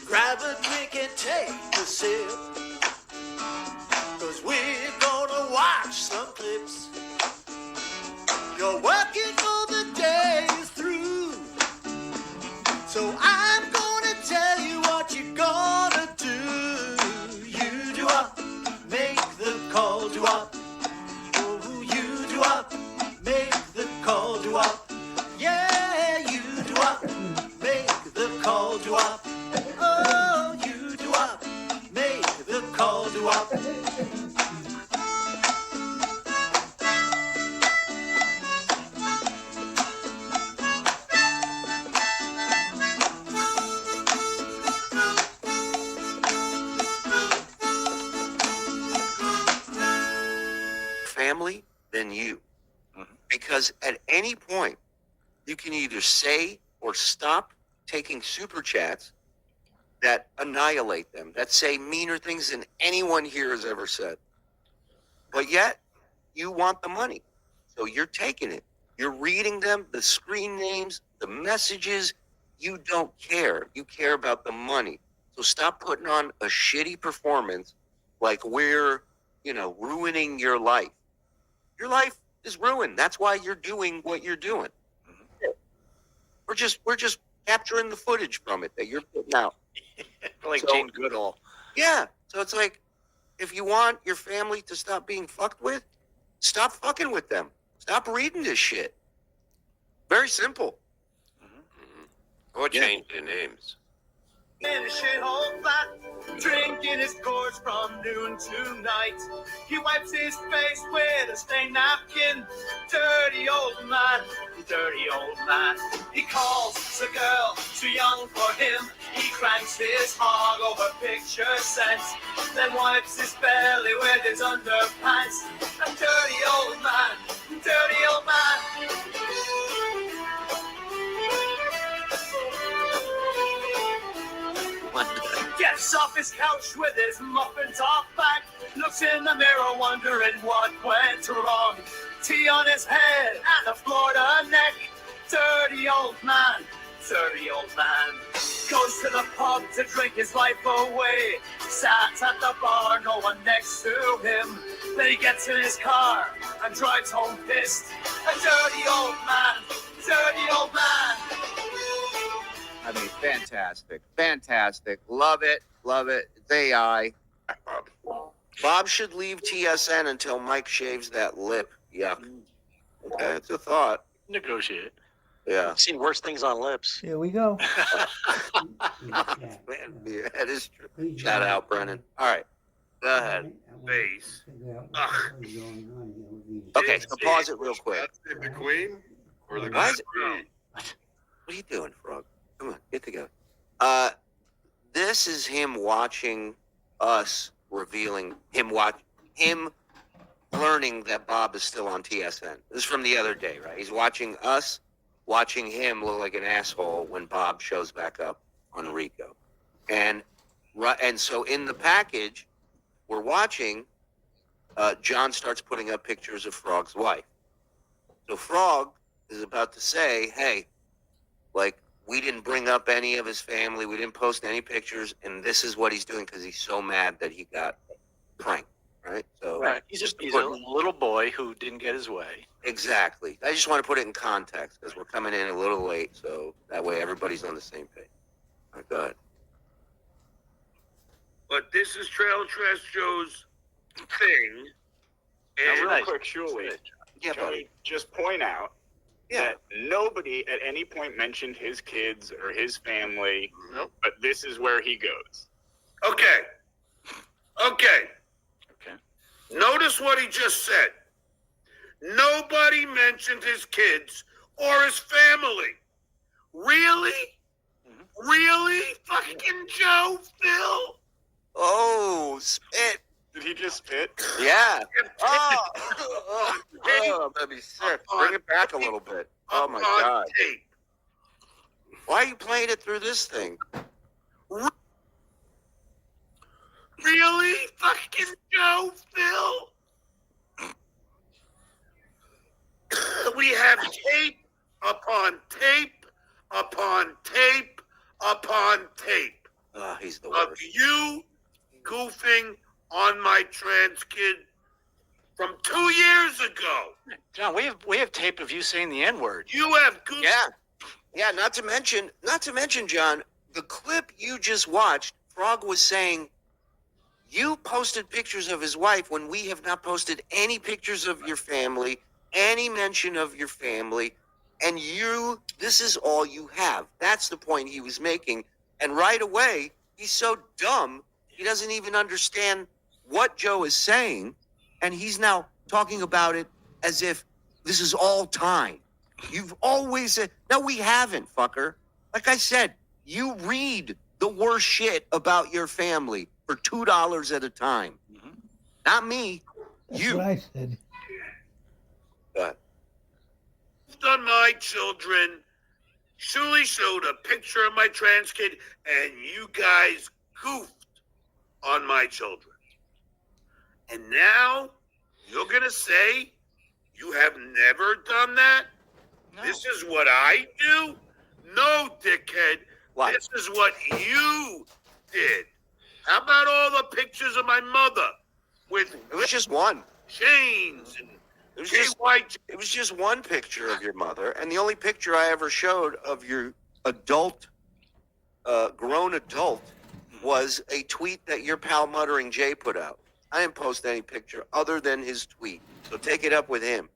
Grab a drink and take a sip, 'cause we're gonna watch some clips. You're working for the day is through, so I'm gonna tell you what you're gonna do. You do up, make the call, do up. Oh, you do up, make the call, do up. Yeah, you do up, make the call, do up. Oh, you do up, make the call, do up. Family than you. Because at any point, you can either say or stop taking super chats that annihilate them, that say meaner things than anyone here has ever said. But yet, you want the money. So you're taking it. You're reading them, the screen names, the messages. You don't care. You care about the money. So stop putting on a shitty performance like we're, ruining your life. Your life is ruined. That's why you're doing what you're doing. We're just capturing the footage from it that you're putting out. Like Jane Goodall. Yeah. So it's like, if you want your family to stop being fucked with, stop fucking with them. Stop reading this shit. Very simple. Or change their names. In a shithole flat, drinking his gourds from noon to night. He wipes his face with a stained napkin. Dirty old man, dirty old man. He calls the girl too young for him. He cranks his hog over picture sets, then wipes his belly with his underpants. A dirty old man, dirty old man. Gets off his couch with his muffin top back, looks in the mirror wondering what went wrong. Tea on his head and a Florida neck. Dirty old man, dirty old man. Goes to the pub to drink his life away. Sat at the bar, no one next to him. Then he gets in his car and drives home pissed. A dirty old man, dirty old man. I mean, fantastic. Love it. It's AI. Bob should leave TSN until Mike shaves that lip. Yuck. Okay, it's a thought. Negotiate. Yeah. I've seen worse things on lips. Here we go. Man, yeah, that is true. Shout out, Brennan. All right. Go ahead. Face. Okay, so pause it real quick. The Queen or the Why is Queen? What are you doing, Frog? Come on, get together. This is him watching us revealing him learning that Bob is still on TSN. This is from the other day, right? He's watching us, watching him look like an asshole when Bob shows back up on Rico. And so in the package we're watching, John starts putting up pictures of Frog's wife. So Frog is about to say, hey, like, we didn't bring up any of his family. We didn't post any pictures. And this is what he's doing because he's so mad that he got pranked, right? So Right. He's a little boy who didn't get his way. Exactly. I just want to put it in context because we're coming in a little late. So that way everybody's on the same page. All right, go ahead. But this is Trail Trash Joe's thing. And Now, real quick, surely. Yeah, Can buddy. we just point out that nobody at any point mentioned his kids or his family, Nope. but this is where he goes. Okay. Notice what he just said. Nobody mentioned his kids or his family. Really? Really? Fucking Joe, Phil? Oh, spit. Did he just spit? Yeah. Oh, I'm going to be sick. Bring it back a little bit. Oh, my On God. tape. Why are you playing it through this thing? Really? Fucking Joe, Phil? We have tape upon tape upon tape upon tape Oh, he's the of worst. you goofing on my trans kid from 2 years ago. John, we have tape of you saying the N-word. You have goofed. Yeah. Not to mention, John, the clip you just watched, Frog was saying, you posted pictures of his wife when we have not posted any pictures of your family, any mention of your family, and this is all you have. That's the point he was making. And right away, he's so dumb, he doesn't even understand what Joe is saying, and he's now talking about it as if this is all time. You've always said, no, we haven't, fucker. Like I said, you read the worst shit about your family for $2 at a time. Mm-hmm. Not me. That's You. what I said. On my children. Shuli showed a picture of my trans kid, and you guys goofed on my children. And now you're going to say you have never done that? No. This is what I do? No, dickhead. What? This is what you did. How about all the pictures of my mother with It was just one. chains and It was gay just white? It was just one picture of your mother, and the only picture I ever showed of your grown adult, was a tweet that your pal Muttering Jay put out. I didn't post any picture other than his tweet, so take it up with him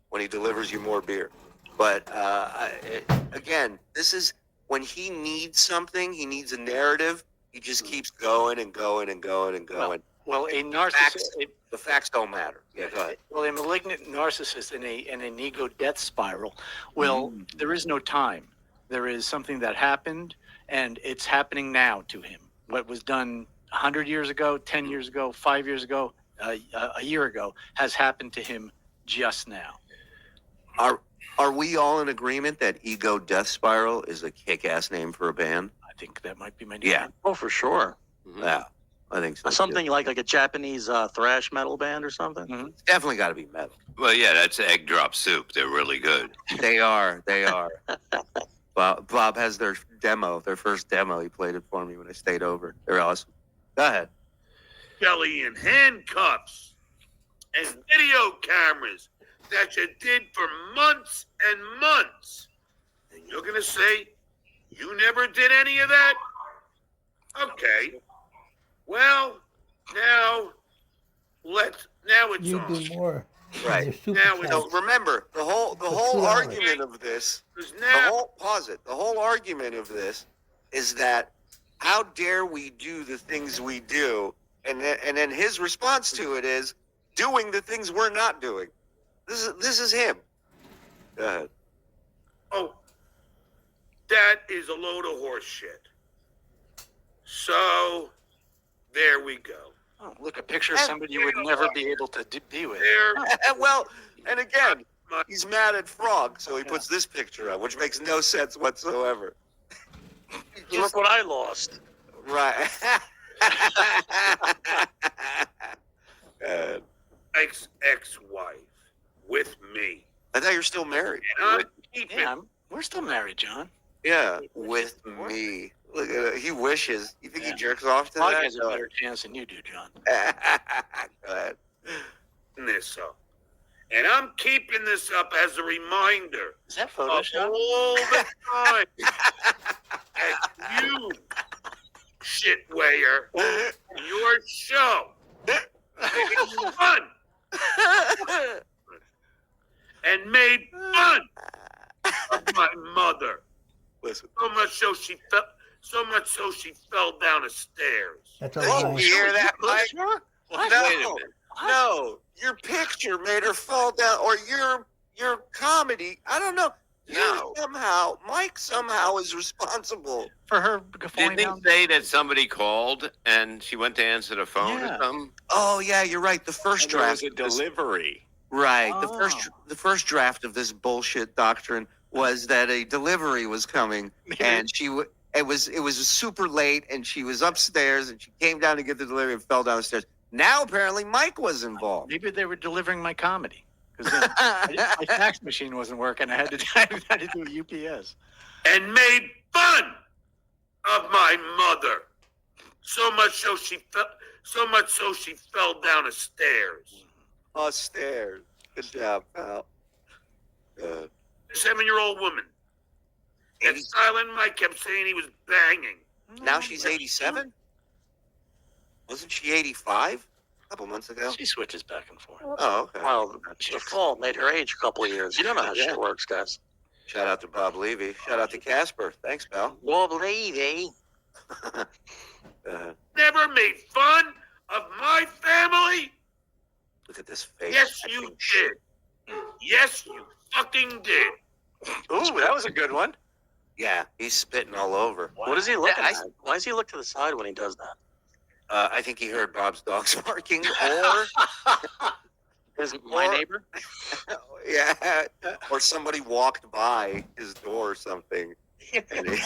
when he delivers you more beer. But again, this is when he needs something, he needs a narrative. He just keeps going and going and going and going. Well, a narcissist. The facts don't matter. Yeah, go ahead. Well, a malignant narcissist in an ego death spiral. Well, there is no time. There is something that happened, and it's happening now to him. What was done 100 years ago, 10 years ago, 5 years ago, a year ago, has happened to him just now. Are we all in agreement that Ego Death Spiral is a kick-ass name for a band? I think that might be my name. Yeah. Oh, for sure. Yeah, I think so. Something like a Japanese thrash metal band or something. Mm-hmm. It's definitely got to be metal. Well, yeah, that's egg drop soup. They're really good. They are. Bob has their first demo. He played it for me when I stayed over. They're awesome. Go ahead. Kelly in handcuffs and video cameras that you did for months and months. And you're going to say you never did any of that? Okay. Well, now it's You on. do more. Right. They're super Now we fast. So remember, the whole 2 argument of this, 'Cause the now whole argument of this is that how dare we do the things we do, and then his response to it is doing the things we're not doing. This is him. Go ahead. oh, that is a load of horse shit. So there we go. Oh, look, a picture of somebody you would never be able to be with. There. Well, and again, he's mad at Frog, so he puts this picture up, which makes no sense whatsoever. Look what I lost. Right. Ex-wife with me. I thought you're still married. And I'm keeping Yeah, we're still married, John. Yeah, with me. Look at it. He wishes. You think he Yeah. jerks off to Frog that? has a better chance than you do, John. Go ahead. this up. And I'm keeping this up as a reminder Is that of Photoshop? all the time that you, shitwayer, your show, made fun and made fun of my mother. Listen. So much so she fell down the stairs. That's a Did lie. you hear that, Mike? Sure. What? No, Wait a minute. no. Your picture made her fall down, or your comedy. I don't know. No. Mike somehow is responsible. For her falling Didn't he down? say that somebody called and she went to answer the phone Yeah. or something? Oh yeah, you're right. The first And there was draft. a delivery. Right. Oh. The first draft of this bullshit doctrine was that a delivery was coming, and it was super late, and she was upstairs, and she came down to get the delivery and fell down the stairs. Now apparently Mike was involved. Maybe they were delivering my comedy. Because my fax machine wasn't working. I had to do UPS. and made fun of my mother. So much so she fell down the stairs. Upstairs. Good job, pal. A 7-year-old woman. And Silent Mike kept saying he was banging. Now she's 87? Wasn't she 85 a couple months ago? She switches back and forth. Oh, okay. Well, the fall made her age a couple of years. You don't know how shit works, guys. Shout out to Bob Levy. Shout out to Casper. Thanks, pal. Bob Levy. Never made fun of my family? Look at this face. Yes, you did. Yes, you fucking did. Ooh, that was a good one. Yeah, he's spitting all over. What is he looking at? Why does he look to the side when he does that? I think he heard Bob's dogs barking, or Is my Or- neighbor? yeah, or somebody walked by his door or something. And he-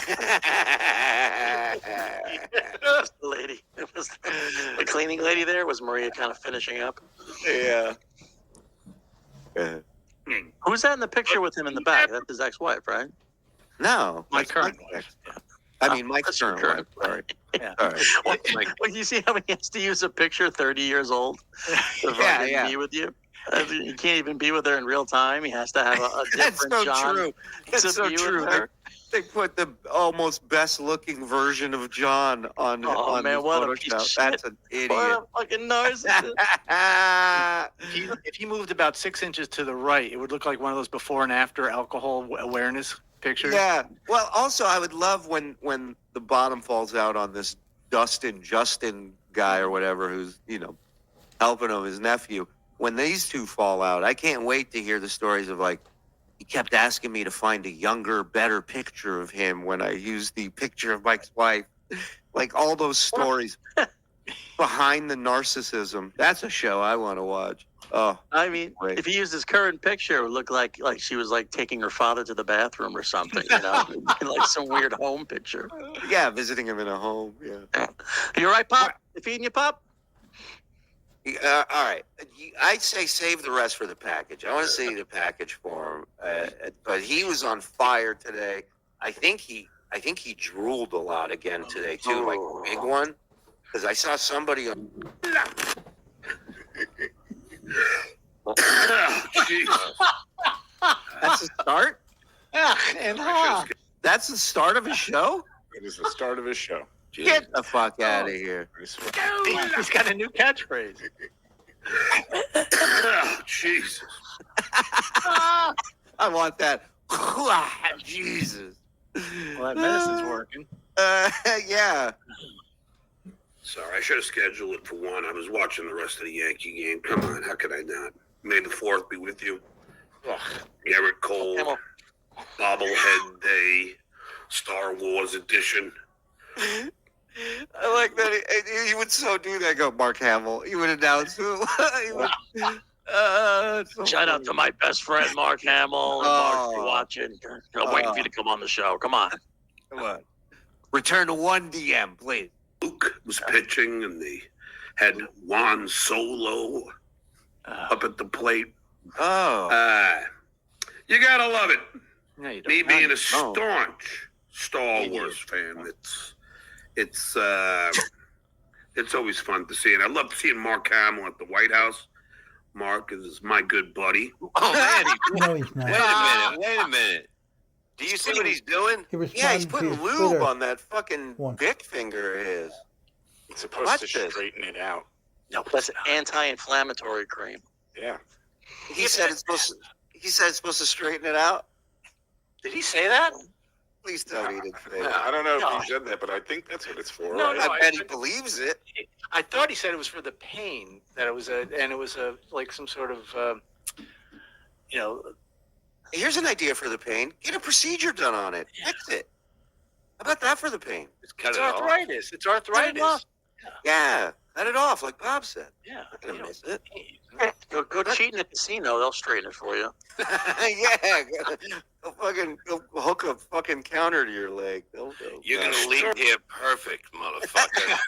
The lady. It was the cleaning lady there. Was Maria kind of finishing up? yeah. Who's that in the picture with him in the back? That's his ex-wife, right? No, My that's current Mike's wife. ex. I mean, Mike's That's your current wife. current. Sorry. Yeah. All right. Well, Mike. well, you see how he has to use a picture 30 years old to Yeah, fucking yeah. be with you? He can't even be with her in real time. He has to have a That's different so John. true. That's to so be with true. her. They put the almost best-looking version of John on Oh, man, the what a piece of Photoshop. shit. That's an idiot. What a fucking narcissist. If he moved about 6 inches to the right, it would look like one of those before and after alcohol awareness pictures. Yeah. Well, also, I would love when the bottom falls out on this Justin guy or whatever who's, helping him, his nephew. When these two fall out, I can't wait to hear the stories of, like, he kept asking me to find a younger, better picture of him when I used the picture of Mike's wife. Like, all those stories behind the narcissism. That's a show I want to watch. Oh, I mean, Right. if he used his current picture, it would look like she was like taking her father to the bathroom or something, like some weird home picture. yeah, visiting him in a home. Yeah. You all right, Pop? You feeding you, Pop? All right. I'd say save the rest for the package. I want to see the package for him. But he was on fire today. I think he drooled a lot again today too, like a big one. Because I saw somebody on. Jesus. That's the start. And That's the start of a show. It is the start of his show. Get the fuck out of here. he's got a new catchphrase. Jesus. I want that. Jesus. Well, that medicine's working. Yeah. Sorry, I should have scheduled it for 1. I was watching the rest of the Yankee game. Come on, how could I not? May the 4th be with you. Garrett Cole, Camel. Bobblehead Day, Star Wars Edition. I like that he would so do that. Go Mark Hamill. He would announce who. He would, it's so Shout out funny. to my best friend, Mark Hamill. And Mark, if you're watching. I'm waiting for you to come on the show. Come on. Come on. Return to 1 DM, please. Luke was pitching, and they had Juan Solo up at the plate. Oh. You gotta love it. No, you don't. Me being a don't. staunch Star Wars fan, it's always fun to see, and I love seeing Mark Hamill at the White House. Mark is my good buddy. Oh man, No, he's not. wait a minute. Do you see what he's doing? He Yeah, he's responded to putting his lube Twitter on that fucking once. dick finger of his. It's supposed Watch to this. straighten it out. No, that's anti-inflammatory cream. Yeah. He said it's supposed to straighten it out. Did he say that? Please tell me he didn't say Yeah, that. I don't know No. if he said that, but I think that's what it's for. No, right? no. I bet he believes it. I thought he said it was for the pain. That it was like some sort of, Here's an idea for the pain. Get a procedure done on it. Fix it. How about that for the pain? Just cut it's it off. arthritis. It's Cut it arthritis. off. Yeah. Cut it off, like Bob said. Yeah. Not gonna miss it. Go cheat in the casino. They'll straighten it for you. Yeah. Go hook a fucking counter to your leg. They'll You're gonna leave here perfect, motherfucker.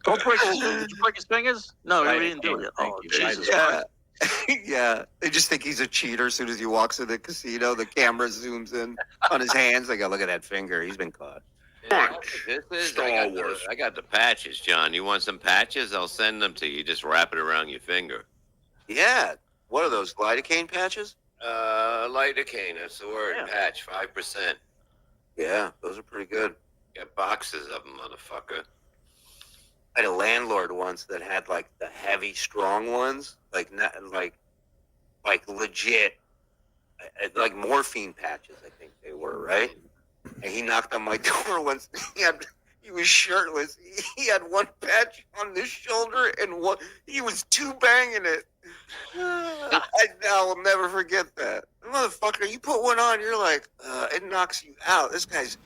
Don't break his, did you break his fingers? No, I we didn't do didn't. it. Thank Oh, you. Jesus Yeah. Christ. Yeah, they just think he's a cheater as soon as he walks in the casino. The camera zooms in on his hands. They go, look at that finger. He's been caught. Punch. This is Star Wars. I got the patches, John. You want some patches? I'll send them to you. Just wrap it around your finger. Yeah. What are those, lidocaine patches? Lidocaine, that's the word. Yeah. Patch, 5%. Yeah, those are pretty good. Got boxes of them, motherfucker. I had a landlord once that had like the heavy, strong ones, like not like legit, like morphine patches. I think they were, right. And he knocked on my door once. He was shirtless. He had one patch on his shoulder and one. He was two banging it. I will never forget that. Motherfucker, you put one on, you're like, it knocks you out. This guy's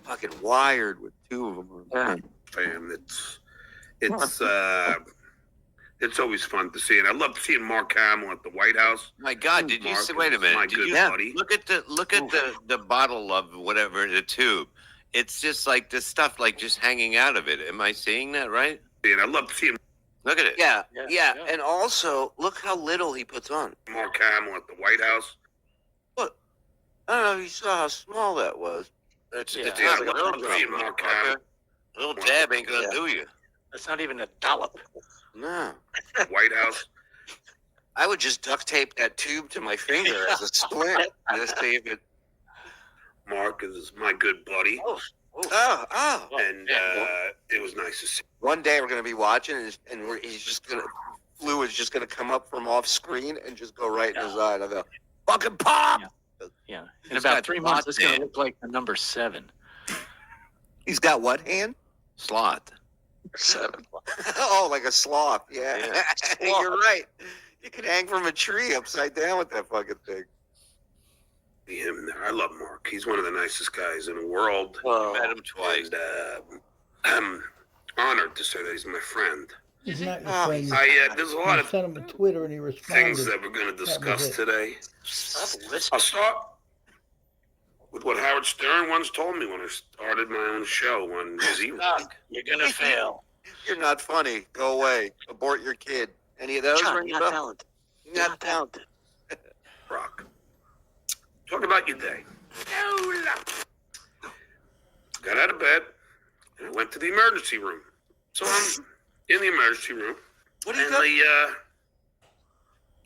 fucking wired with two of them. Yeah. Fam, it's always fun to see, and I love seeing Mark Hamill at the White House. My God, did you Mark see? Wait a is minute. my Did good you buddy. look at the bottle of whatever, the tube? It's just like this stuff, like just hanging out of it. Am I seeing that right? And I love seeing Look at it. Yeah, Yeah, yeah, yeah. and also look how little he puts on. Mark Hamill at the White House. I don't know if you saw how small that was. It's Yeah. it's Yeah, not I love a seeing Mark Hamill. A little dab ain't gonna Yeah. do you. That's not even a dollop. No, White House. I would just duct tape that tube to my finger as a splint. Just see if it. Mark is my good buddy, Oh. and it was nice to see. One day we're gonna be watching, he's just gonna fluid's just gonna come up from off screen and just go right in his eye. And I'll go, fucking pop. Yeah. In He's about got 3 months, it's going lots to look like the number 7. He's got what hand? Sloth. 7. Oh, like a sloth. Yeah. Yeah. You're right. You could hang from a tree upside down with that fucking thing. See him in there. I love Mark. He's one of the nicest guys in the world. Met him twice. And I'm honored to say that he's my friend. He's not your Oh, friend. There's a lot I of sent him a Twitter and he responded. things that we're going to discuss it. today. Stop I'll listening. start with what Howard Stern once told me when I started my own show on his email. Doc, you're going to fail. You're not funny. Go away. Abort your kid. Any of those? John, ring you're a not bell? talented. You're You're not not talented. Rock. Talk about your day. Got out of bed and I went to the emergency room. So I'm in the emergency room, What do you and got?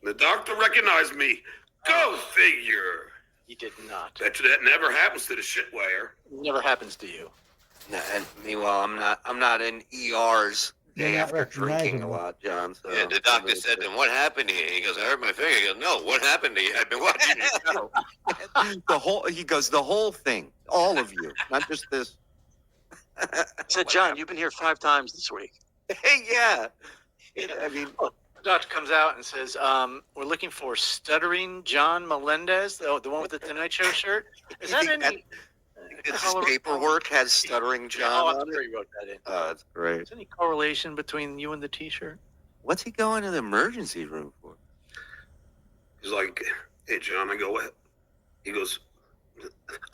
the doctor recognized me. Go figure. You did not. That never happens to the shitwire. It never happens to you. No, and meanwhile, I'm not in ERs day You're not after drinking a recognizable. lot, John. So Yeah, the doctor said to him, "What happened to you?" He goes, "I hurt my finger." He goes, "No, what happened to you? I've been watching your show." the whole thing, all of you, not just this. I said, John, you've been here 5 times this week. Yeah. I mean, The doctor comes out and says, we're looking for Stuttering John Melendez, the one with the Tonight Show shirt. Is You that think any... his paperwork has Stuttering John Oh, I'm on sure it. he wrote that in. Oh, that's great. Is there any correlation between you and the T-shirt? What's he going to the emergency room for? He's like, "Hey, John." I go, "What?" He goes,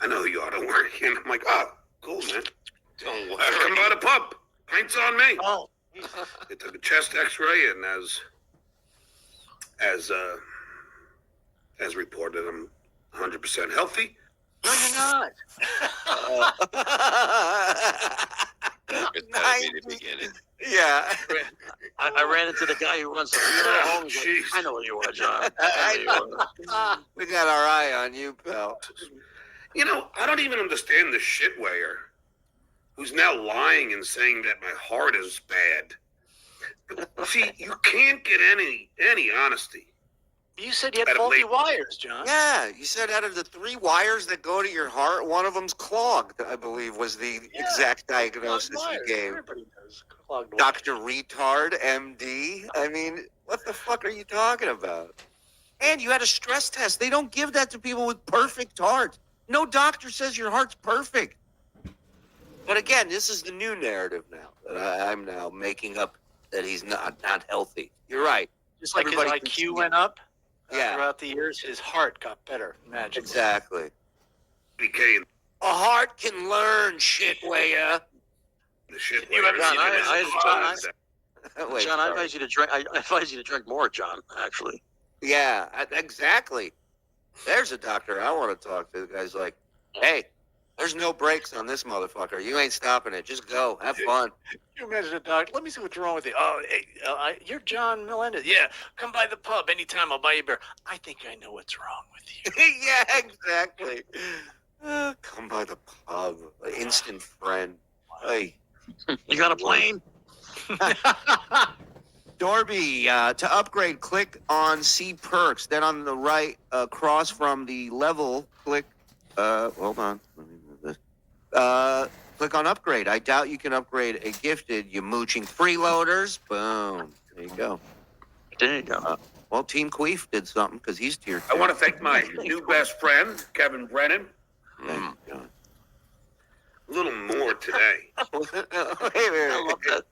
"I know who you are. Don't worry." And I'm like, "Oh, cool, man. Don't Come worry. by the pub. Pints on me." Oh. They took a chest X-ray, and as reported, I'm 100% healthy. No, you're not. It's gotta be the beginning. Yeah. I ran into the guy who runs the funeral home. He's like, Jeez. I know who you are, John. I I know who you are. We got our eye on you, pal. You know, I don't even understand this shitwayer who's now lying and saying that my heart is bad. But see, you can't get any honesty. You said you had Out of faulty late- wires, John. Yeah, you said out of the 3 wires that go to your heart, one of them's clogged, I believe was the exact diagnosis Clogged you wires. gave. Everybody knows clogged wires. Dr. Retard, MD. I mean, what the fuck are you talking about? And you had a stress test. They don't give that to people with perfect hearts. No doctor says your heart's perfect. But again, this is the new narrative now that I'm now making up that he's not healthy. You're right. Just like Everybody his can IQ see went up Yeah. throughout the years, his heart got better magically. Exactly. Became A heart can learn shit, Waya. the shitwayer. You ever- John, Wait, John, I sorry. advise you to drink. I advise you to drink more, John. Actually, Yeah, exactly. There's a doctor I want to talk to. The guy's like, hey, there's no brakes on this motherfucker. You ain't stopping it. Just go. Have fun. You imagine a doctor. Let me see what's wrong with you. Oh, hey, you're John Melendez. Yeah, come by the pub anytime. I'll buy you a beer. I think I know what's wrong with you. Yeah, exactly. Come by the pub. Instant friend. Hey. You got a plane? Dorby, to upgrade, click on See Perks. Then on the right, across from the level, click. Hold on. Let me move this. Click on Upgrade. I doubt you can upgrade a gifted. You mooching freeloaders. Boom. There you go. There you go. Well, Team Queef did something because he's tier 2. I want to thank my new best friend, Kevin Brennan. Thank you, John. A little more today. I love that.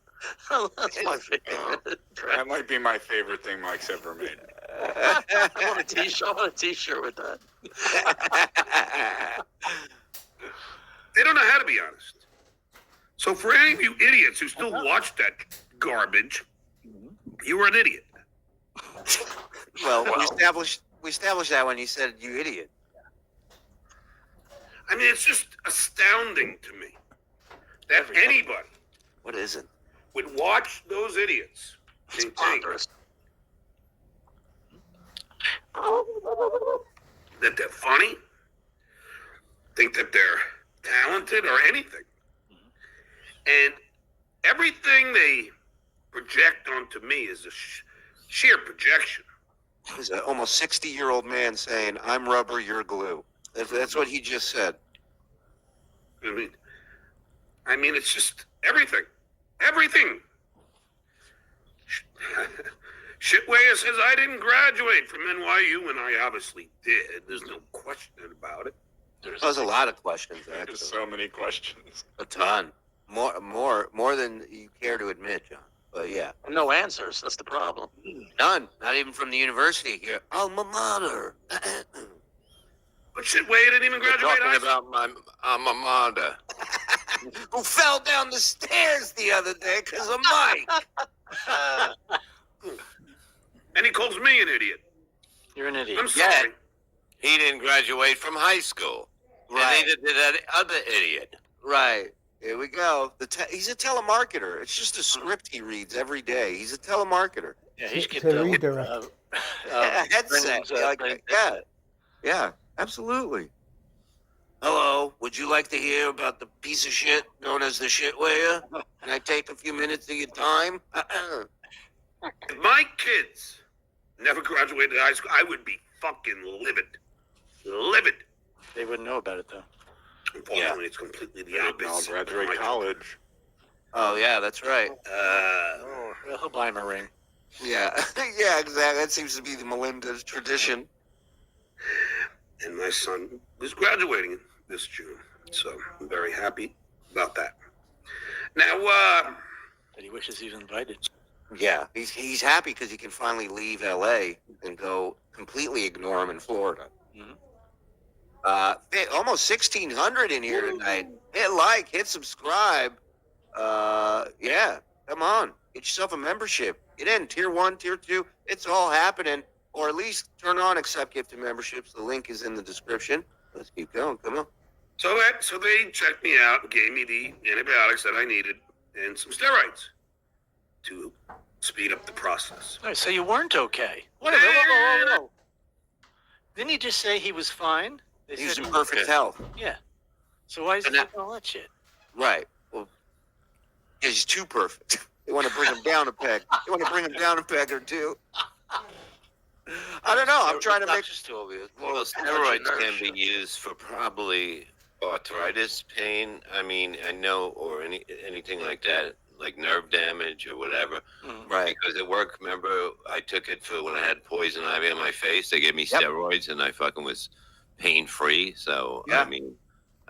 That's my favorite. That might be my favorite thing Mike's ever made. I want a t-shirt. I want a t-shirt with that. They don't know how to be honest. So for any of you idiots who still watch that garbage, you were an idiot. Well, we established that when you said you idiot. I mean, it's just astounding to me that anybody What is it? would watch those idiots It's and think ponderous. that they're funny, think that they're talented or anything. And everything they project onto me is a sheer projection. He's an almost 60-year-old man saying, I'm rubber, you're glue. That's what he just said. I mean, it's just everything. Everything. Shitwaya says I didn't graduate from NYU, and I obviously did. There's no question about it. There's a lot of questions, There's actually. so many questions. A ton. More than you care to admit, John. But yeah. No answers. That's the problem. None. Not even from the university here. Alma mater. But Shitwaya didn't even We're graduate high talking school. about my alma mater. Who fell down the stairs the other day because of Mike. And he calls me an idiot. You're an idiot. I'm sorry. He didn't graduate from high school. Right. And neither did that other idiot. Right. Here we go. He's a telemarketer. It's just a script he reads every day. He's a telemarketer. Yeah, he should get To the redirect. Headset. Brendan's, Yeah, absolutely. Hello, would you like to hear about the piece of shit known as the shitware? Can I take a few minutes of your time? If my kids never graduated high school, I would be fucking livid. Livid. They wouldn't know about it though. Unfortunately, it's completely the I'll opposite. graduate college. Oh, yeah, that's right. Oh, well, he'll buy him a ring. Yeah, yeah, exactly. That seems to be the Melinda tradition. And my son is graduating this June, so I'm very happy about that. Now, That he wishes he was invited. Yeah, he's happy because he can finally leave L.A. and go completely ignore him in Florida. Mhm. Almost 1,600 in here tonight. Hit like, hit subscribe. Yeah, come on, get yourself a membership. Get in, tier 1, tier 2. It's all happening. Or at least turn on accept gifted memberships. The link is in the description. Let's keep going. Come on. so they checked me out and gave me the antibiotics that I needed and some steroids to speed up the process. All right, so you weren't okay. Wait a minute. Whoa. Didn't he just say he was fine? They He's said in he- perfect health. Yeah. So why is he And that- taking all that shit? Right. Well, he's too perfect. They want to bring him down a peg. They want to bring him down a peg or two. I don't know. I'm trying to make. Well, steroids can be used for probably arthritis pain. I mean, I know, or anything like that, like nerve damage or whatever. Right. Because at work, remember, I took it for when I had poison ivy on my face. They gave me Yep. steroids, and I fucking was pain free. So Yeah. I mean,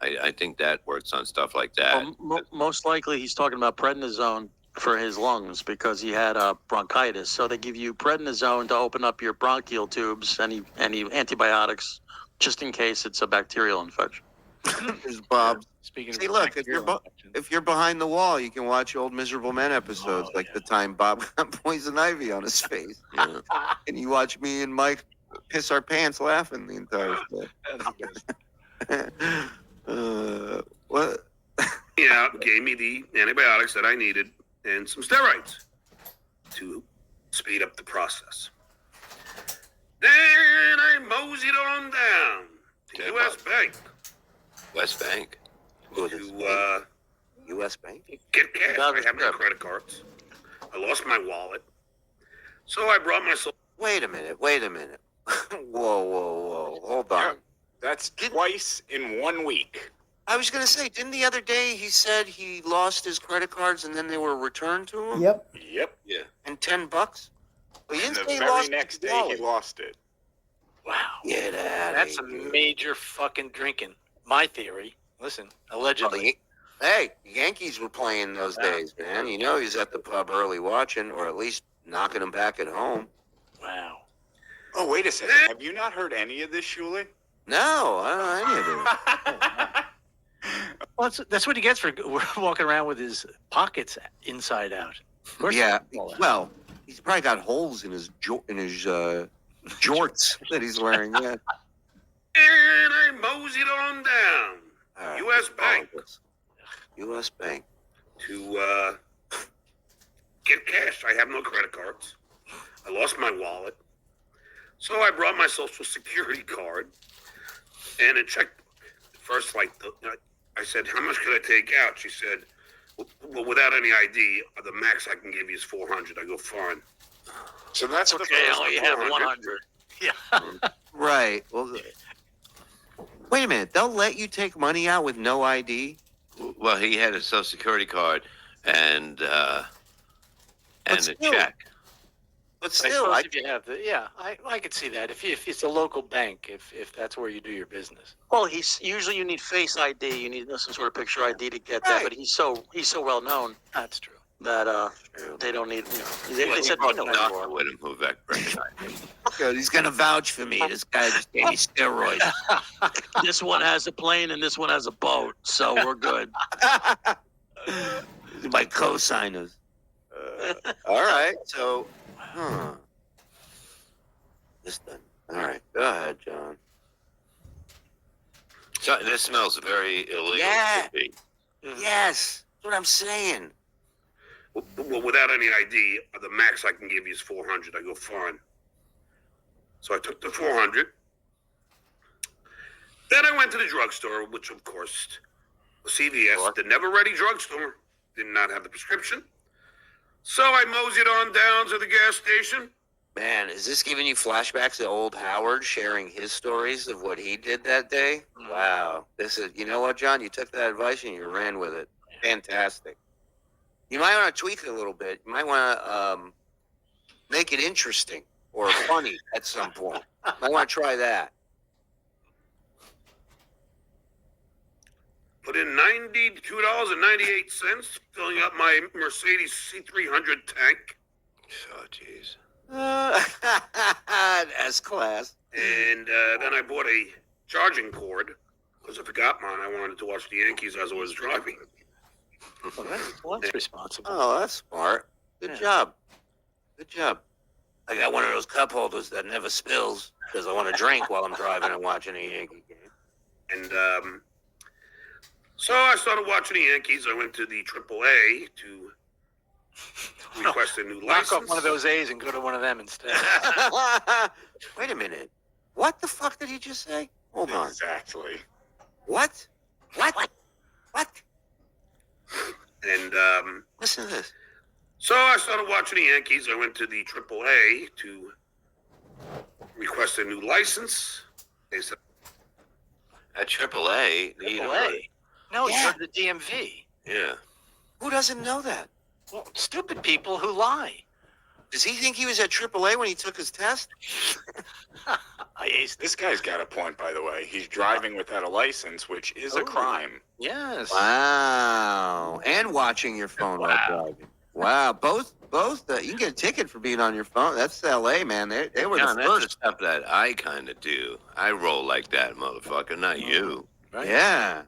I think that works on stuff like that. Well, most likely he's talking about prednisone for his lungs because he had bronchitis. So they give you prednisone to open up your bronchial tubes, any antibiotics, just in case it's a bacterial infection. There's Bob. Speaking See, of look, if you're bacterial infection. if you're behind the wall, you can watch old Miserable Men episodes, Oh, like yeah. the time Bob got poison ivy on his face, Yeah. and you watch me and Mike piss our pants laughing the entire That's the best. what? Yeah, gave me the antibiotics that I needed and some steroids to speed up the process. Then I moseyed on down to Okay, U.S. Bank West Bank. to U.S. Bank? get cash. Got I it. have no credit cards. I lost my wallet. So I brought myself. Wait a minute. Whoa. Hold on. That's twice in 1 week. I was going to say, didn't the other day he said he lost his credit cards and then they were returned to him? Yep. Yep. Yeah. And $10? Well, he And didn't the say he very lost next his day, he wallet. lost it. Wow. Get out That's of some here. major fucking drinking. My theory. Listen, Well, allegedly. hey, Yankees were playing those days, man. You know he's at the pub early watching, or at least knocking them back at home. Wow. Oh, wait a second. Have you not heard any of this, Shuli? No, I don't know any of it. Well, that's what he gets for walking around with his pockets inside out. Of course Yeah, he all that. well, he's probably got holes in his jorts that he's wearing. Yeah. And I moseyed on down All right. U.S. Bank U.S. Bank. to get cash. I have no credit cards. I lost my wallet. So I brought my social security card and it checked first, like, I said, how much could I take out? She said, well, without any ID, the max I can give you is 400. I go, fine. So that's the Okay, first oh, you have 400. 100. Yeah. Right. Well, wait a minute. They'll let you take money out with no ID? Well, he had a Social Security card and a still, check. But I still, suppose if you have I could see that if it's a local bank, if that's where you do your business. Well, he's usually you need face ID, you need some sort of picture ID to get that. Right. But he's so well known That's true. that they don't need. They said Well, we know he who brought you the are. doctor with him who recognized him. good. He's going to vouch for me. This guy just gave me steroids. This one has a plane and this one has a boat, so we're good. These are my co-signers. All right. So, this done. All right. Go ahead, John. So this smells very illegal. Yeah. To me. Yes. That's what I'm saying. Well, without any ID, the max I can give you is 400. I go, fine. So I took the 400. Then I went to the drugstore, which of course, CVS, the never-ready drugstore, did not have the prescription. So I moseyed on down to the gas station. Man, is this giving you flashbacks to old Howard sharing his stories of what he did that day? Wow. This is, you know what, John? You took that advice and you ran with it. Fantastic. You might want to tweak it a little bit. You might want to make it interesting or funny at some point. Might want to try that. Put in $92.98, filling up my Mercedes C300 tank. Oh, jeez. S-Class. And then I bought a charging cord because I forgot mine. I wanted to watch the Yankees as I was driving. Well, that's responsible. Oh, that's smart. Good job. Good job. I got one of those cup holders that never spills because I want to drink while I'm driving and watching a Yankee game. And so I started watching the Yankees. I went to the AAA to request a new Knock license. off one of those A's and go to one of them instead. Wait a minute. What the fuck did he just say? Hold on. Exactly. What? What? And Listen to this. so I started watching the Yankees. I went to the AAA to request a new license. They said, At AAA, you know, AAA. No, Yeah. you're the DMV. yeah. Who doesn't know that? Well, stupid people who lie. Does he think he was at AAA when he took his test? I aced This guy's got a point, by the way. He's driving without a license, which is a Oh. crime. Yes. Wow. And watching your phone while driving. Wow. Both. You can get a ticket for being on your phone. That's LA, man. They were John, the that's the first. stuff that I kind of do. I roll like that, motherfucker, not you. right? Yeah.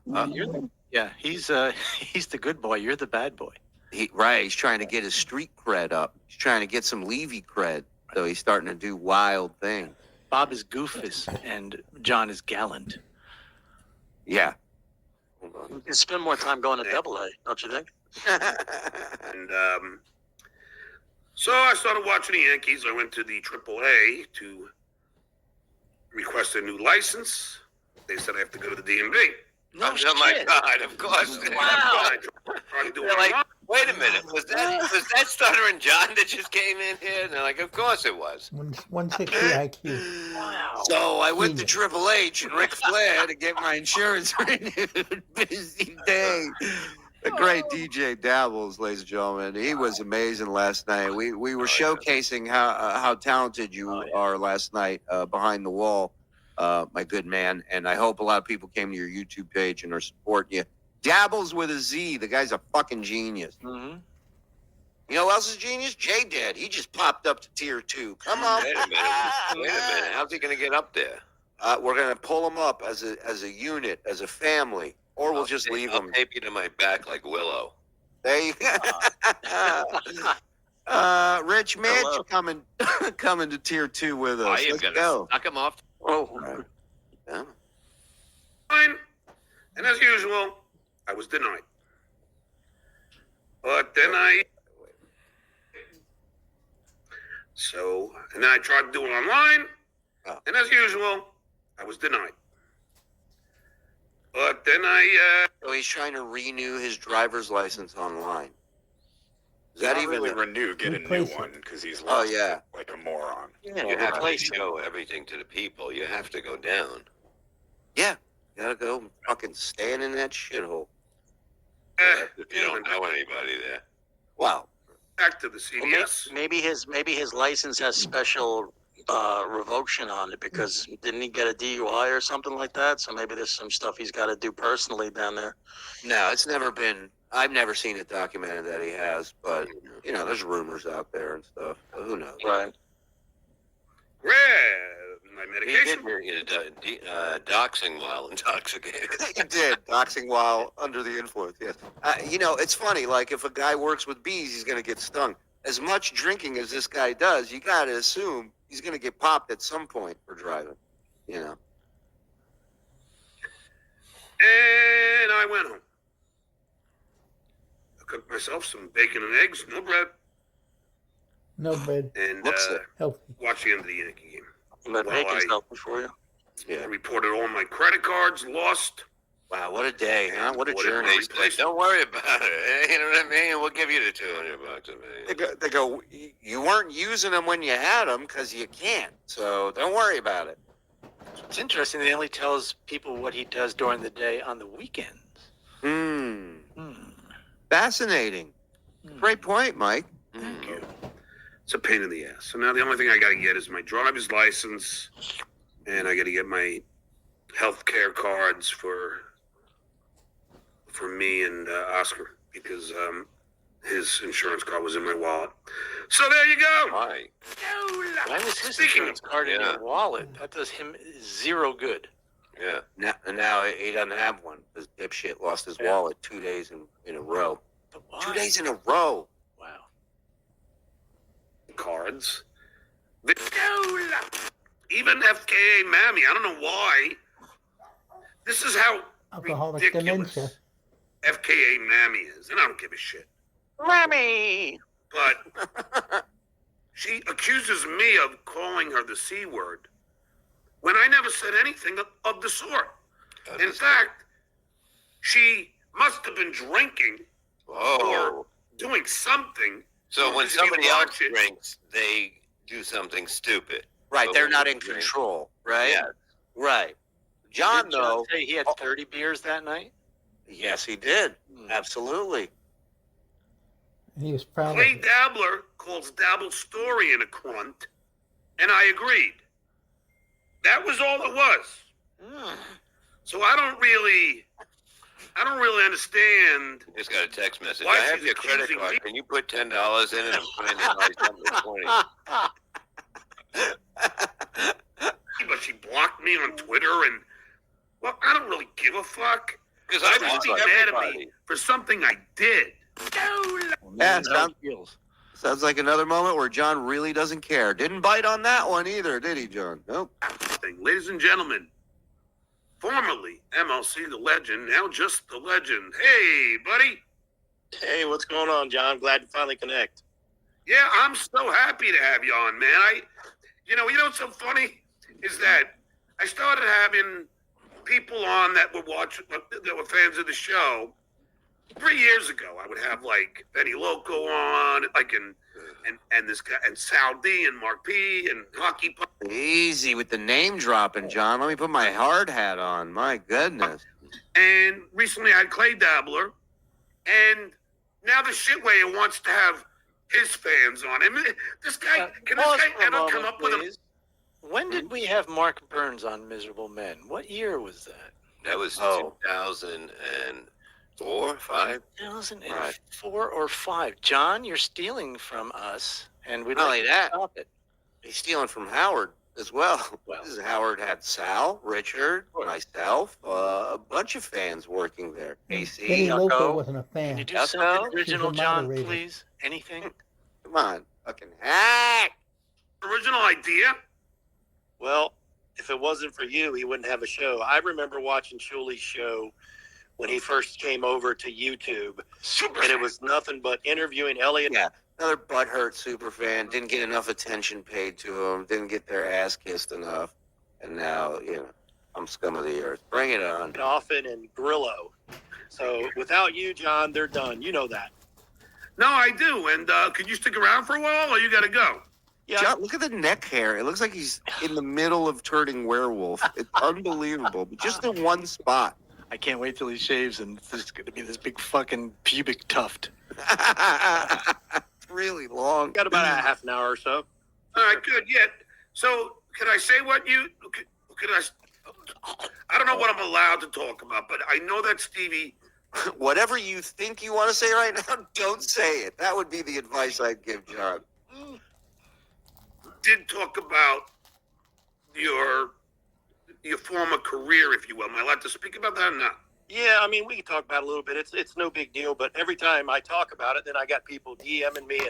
Yeah, he's he's the good boy. You're the bad boy. He's trying to get his street cred up. He's trying to get some Levy cred. So he's starting to do wild things. Bob is goofus and John is gallant. Yeah. You can spend more time going to Double A, don't you think? And so I started watching the Yankees. I went to the AAA to request a new license. They said I have to go to the DMV. No Oh my shit. God! Of course. And I tried to do They're it like, online. wait a minute. Was that Stuttering John that just came in here? And they're like, of course it was. 160 IQ. Wow. So I went to Genius. Triple H and Ric Flair to get my insurance renewed. Busy day. The great DJ Dabbles, ladies and gentlemen. He was amazing last night. We were showcasing how talented you are last night behind the wall, my good man. And I hope a lot of people came to your YouTube page and are supporting you. Dabbles with a Z. The guy's a fucking genius. Mm-hmm. You know who else is genius? Jay Dad. He just popped up to tier 2. Come on. Wait a minute. Wait a minute. How's he going to get up there? We're gonna pull him up as a unit, as a family, or we'll just leave I'll him. tape you to my back like Willow. There you Rich Mitch coming to tier 2 with us. I am Let's going go. to knock him off. Oh, Yeah. Fine. And as usual, I was denied. But then and then I tried to do it online, Oh. and as usual, I was denied. But then So he's trying to renew his driver's license online. Is Not that even? really renew, get a new Replace it. one because he's Oh, lost yeah. it like a moron. You have to show everything to the people. You have to go down. Yeah. You gotta go fucking stand in that shithole. If you don't know anybody there. Wow. back to the Well, CVS. maybe his license has special revocation on it because didn't he get a DUI or something like that? So maybe there's some stuff he's got to do personally down there. No, it's never been. I've never seen it documented that he has, but you know, there's rumors out there and stuff. So who knows? Right. Grab my He medication. did doxing while intoxicated. He did doxing while under the influence. Yes. You know, it's funny. Like if a guy works with bees, he's gonna get stung. As much drinking as this guy does, you gotta assume he's gonna get popped at some point for driving. You know. And I went home. I cooked myself some bacon and eggs, no bread, No bread. and Looks it. Healthy. watched the end of the Yankee game. That Well, bacon's I- healthy for you. I Yeah. reported all my credit cards lost. Wow, what a day, huh? What a What a journey. They said, don't worry about it. You know what I mean? We'll give you the $200 a million. They go, you weren't using them when you had them because you can't. So don't worry about it. It's interesting. They only tells people what he does during the day on the weekends. Hmm. Fascinating. Great point, Mike. Thank you. It's a pain in the ass. So now the only thing I got to get is my driver's license, and I got to get my health care cards for me and Oscar because his insurance card was in my wallet. So there you go. Why? Why was his Speaking insurance card in yeah. your wallet? That does him zero good. Yeah. Now he doesn't have one. This dipshit lost his Yeah. wallet 2 days in a row. But why? 2 days in a row. Wow. Cards. Even FKA Mammy. I don't know why. This is how Alcoholic ridiculous dementia. FKA Mammy is, and I don't give a shit. Mammy! But she accuses me of calling her the C word when I never said anything of the sort. In fact, she must have been drinking Oh. or doing something. So when If you somebody else watch it- drinks, they do something stupid. Right, But they're when not you in drink- control, right? Yeah. Right. John, Did John though, say he had 30 beers that night? yes, he did. Absolutely. And he was proud Clay of it. Dabbler calls Dabble's story in a crunt, and I agreed. That was all it was. So I don't really understand. Just got a text message. Why I have she's your credit accusing card. me? Can you put $10 in and I'm trying to buy something for 20? But she blocked me on Twitter, and Well, I don't really give a fuck. Because I I was want be mad at me everybody. for something I did. Yeah, Feels. sounds like another moment where John really doesn't care. Didn't bite on that one either, did he, John? Nope. Ladies and gentlemen, formerly MLC the Legend, now just the Legend. Hey, buddy. Hey, what's going on, John? Glad to finally connect. Yeah, I'm so happy to have you on, man. You know what's so funny is that I started having people on that were fans of the show 3 years ago. I would have like Benny Loco on, like and this guy and Sal D and Mark P and Hockey Puck. Easy with the name dropping, John. Let me put my hard hat on. My goodness. And recently I had Clay Dabbler, and now the shitway wants to have his fans on him. This guy, can this Pause guy for a ever moment, come up with a... please. When did we have Mark Burns on Miserable Men? What year was that? That was 2004, 5. 2004 or 5. John, you're stealing from us, and we'd Not like only to that, stop it. he's stealing from Howard as well. Well. This is Howard had Sal, Richard, myself, a bunch of fans working there. Benny AC, Loco Yucko. wasn't a Can fan. you do Yucko? something original, He's a John, moderator. please? Anything? Come on, fucking hack. original idea? Well, if it wasn't for you, he wouldn't have a show. I remember watching Shuli's show when he first came over to YouTube, and it was nothing but interviewing Elliot. Yeah, another butthurt super fan. Didn't get enough attention paid to him. Didn't get their ass kissed enough. And now, I'm scum of the earth. Bring it on. Often and Grillo. So without you, John, they're done. You know that. No, I do. And could you stick around for a while, or you got to go? Yeah. John, look at the neck hair. It looks like he's in the middle of turning werewolf. It's unbelievable. But just in one spot. I can't wait till he shaves and there's going to be this big fucking pubic tuft. Really long. Got about a half an hour or so. All right, good. Yeah. So, can I say what you? Could I? I don't know what I'm allowed to talk about, but I know that Stevie Whatever you think you want to say right now, don't say it. That would be the advice I'd give John. did talk about your former career, if you will. Am I allowed to speak about that or not? Yeah, I mean, we can talk about it a little bit. It's no big deal, but every time I talk about it, then I got people DMing me,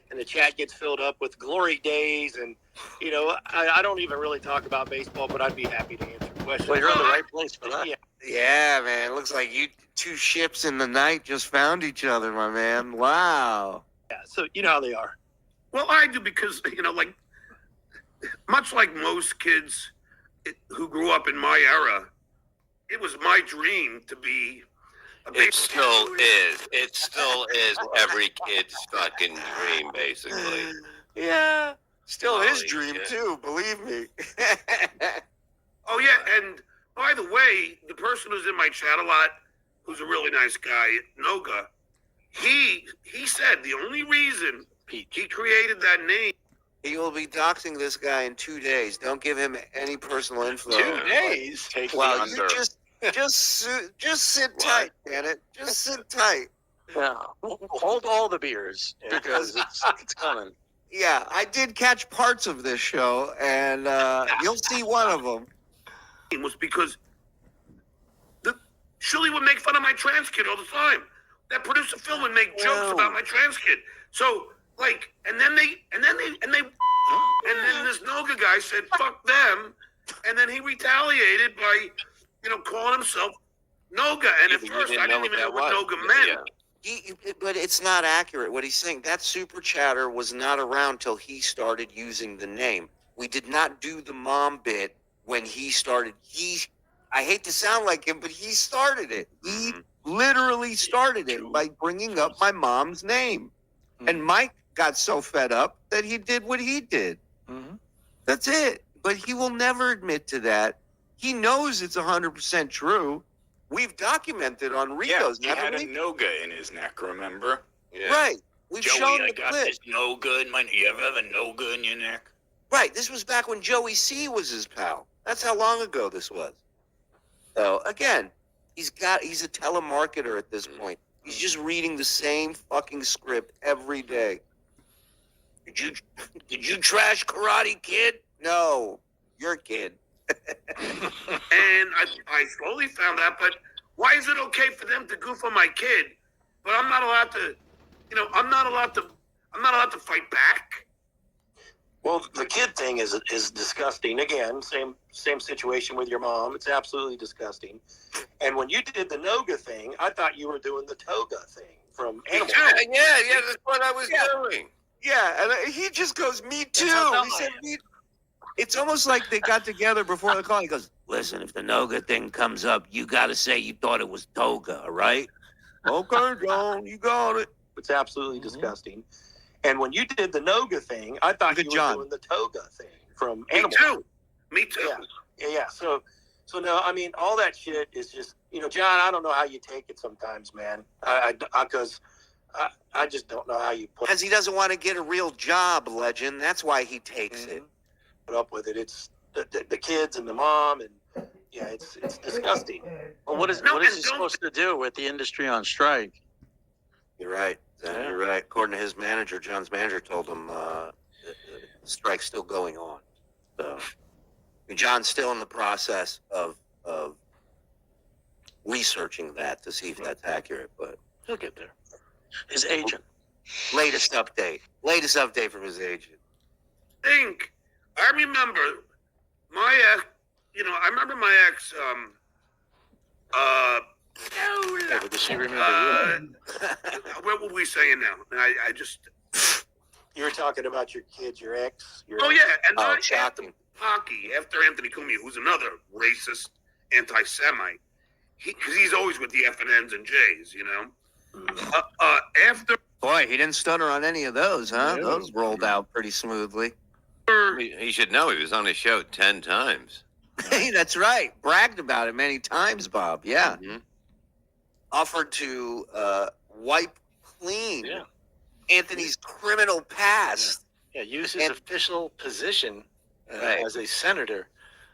and the chat gets filled up with glory days, and I don't even really talk about baseball, but I'd be happy to answer questions. Well, you're in the right place for that. Yeah. Yeah, man. It looks like you two ships in the night just found each other, my man. Wow. Yeah, so you know how they are. Well, I do because, like, much like most kids who grew up in my era, it was my dream to be a It still is. It still is every kid's fucking dream, basically. Yeah. Still his Holy dream, shit. too, believe me. Oh, yeah, and by the way, the person who's in my chat a lot, who's a really nice guy, Noga, he said the only reason he created that name. He will be doxing this guy in 2 days. Don't give him any personal info. 2 days? Take Well, the you under. just sit tight, Janet. Just sit tight. Yeah. Hold all the beers because it's coming. Yeah, I did catch parts of this show, and you'll see one of them. Was because Shirley would make fun of my trans kid all the time. That producer Phil would make jokes about my trans kid. So and then this Noga guy said fuck them, and then he retaliated by calling himself Noga. And at You first didn't I didn't know even what know what that Noga was. meant. Yeah. But it's not accurate what he's saying. That super chatter was not around till he started using the name. We did not do the mom bit when he started. I hate to sound like him, but he started it. He literally started it by bringing up my mom's name. And Mike got so fed up that he did what he did. Mm-hmm. That's it. But he will never admit to that. He knows it's 100% true. We've documented on Yeah, Rico's, he had haven't a we? Noga in his neck, remember? Yeah. Right. We've shown the clip. Noga in my. You ever have a Noga in your neck? Right. This was back when Joey C was his pal. That's how long ago this was. So again, he's a telemarketer at this point. He's just reading the same fucking script every day. Did you trash Karate Kid? No, your kid. And I slowly found out, but why is it okay for them to goof on my kid, but I'm not allowed to, I'm not allowed to fight back? Well, the kid thing is disgusting. Again, same situation with your mom. It's absolutely disgusting. And when you did the Noga thing, I thought you were doing the Toga thing from Animal. Yeah, that's what I was doing. Yeah, and he just goes, "Me too." how dumb He I said, am. "Me." It's almost like they got together before the call. He goes, "Listen, if the Noga thing comes up, you got to say you thought it was Toga, all right?" Okay, John, you got it. It's absolutely disgusting. And when you did the Noga thing, I thought Good you John. were doing the Toga thing from Me Animal. too. Me too. Yeah. So no, I mean, all that shit is just, John, I don't know how you take it sometimes, man. Because I just don't know how you Because he doesn't want to get a real job, Legend. That's why he takes it. put up with it. It's the kids and the mom, and yeah, it's disgusting. Well, what is he supposed to do with the industry on strike? You're right. Yeah. You're right. According to his manager, John's manager told him the strike's still going on. So John's still in the process of researching that to see if that's accurate. But He'll get there. His agent. latest update from his agent. I remember my ex, I remember my ex, Yeah, but does she remember you? what were we saying now? I just, You were talking about your kids, your ex. oh yeah, and Oh, I shocking. after Anthony Cumia, who's another racist anti-Semite, because he's always with the F and N's and J's, after Boy, he didn't stutter on any of those, huh? No. Those rolled out pretty smoothly. He should know he was on his show 10 times. Hey, that's right. Bragged about it many times, Bob. Yeah. Mhm. Offered to wipe clean Yeah. Anthony's criminal past. Yeah, use his And- official position Right. as a senator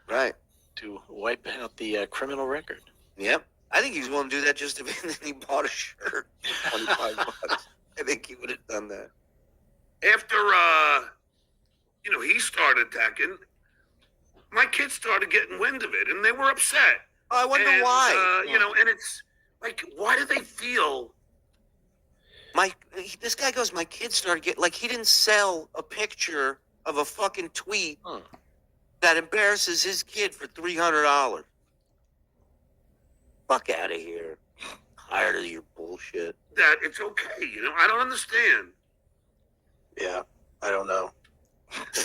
Right. to wipe out the criminal record. Yep. I think he's willing to do that just if he bought a shirt for 25 bucks. I think he would have done that. after he started attacking, my kids started getting wind of it, and they were upset. Oh, I wonder And, why. and it's like, why do they feel? This guy goes, my kids started getting, like, he didn't sell a picture of a fucking tweet that embarrasses his kid for $300. Fuck out of here. Tired of your bullshit. That it's okay, I don't understand. Yeah, I don't know.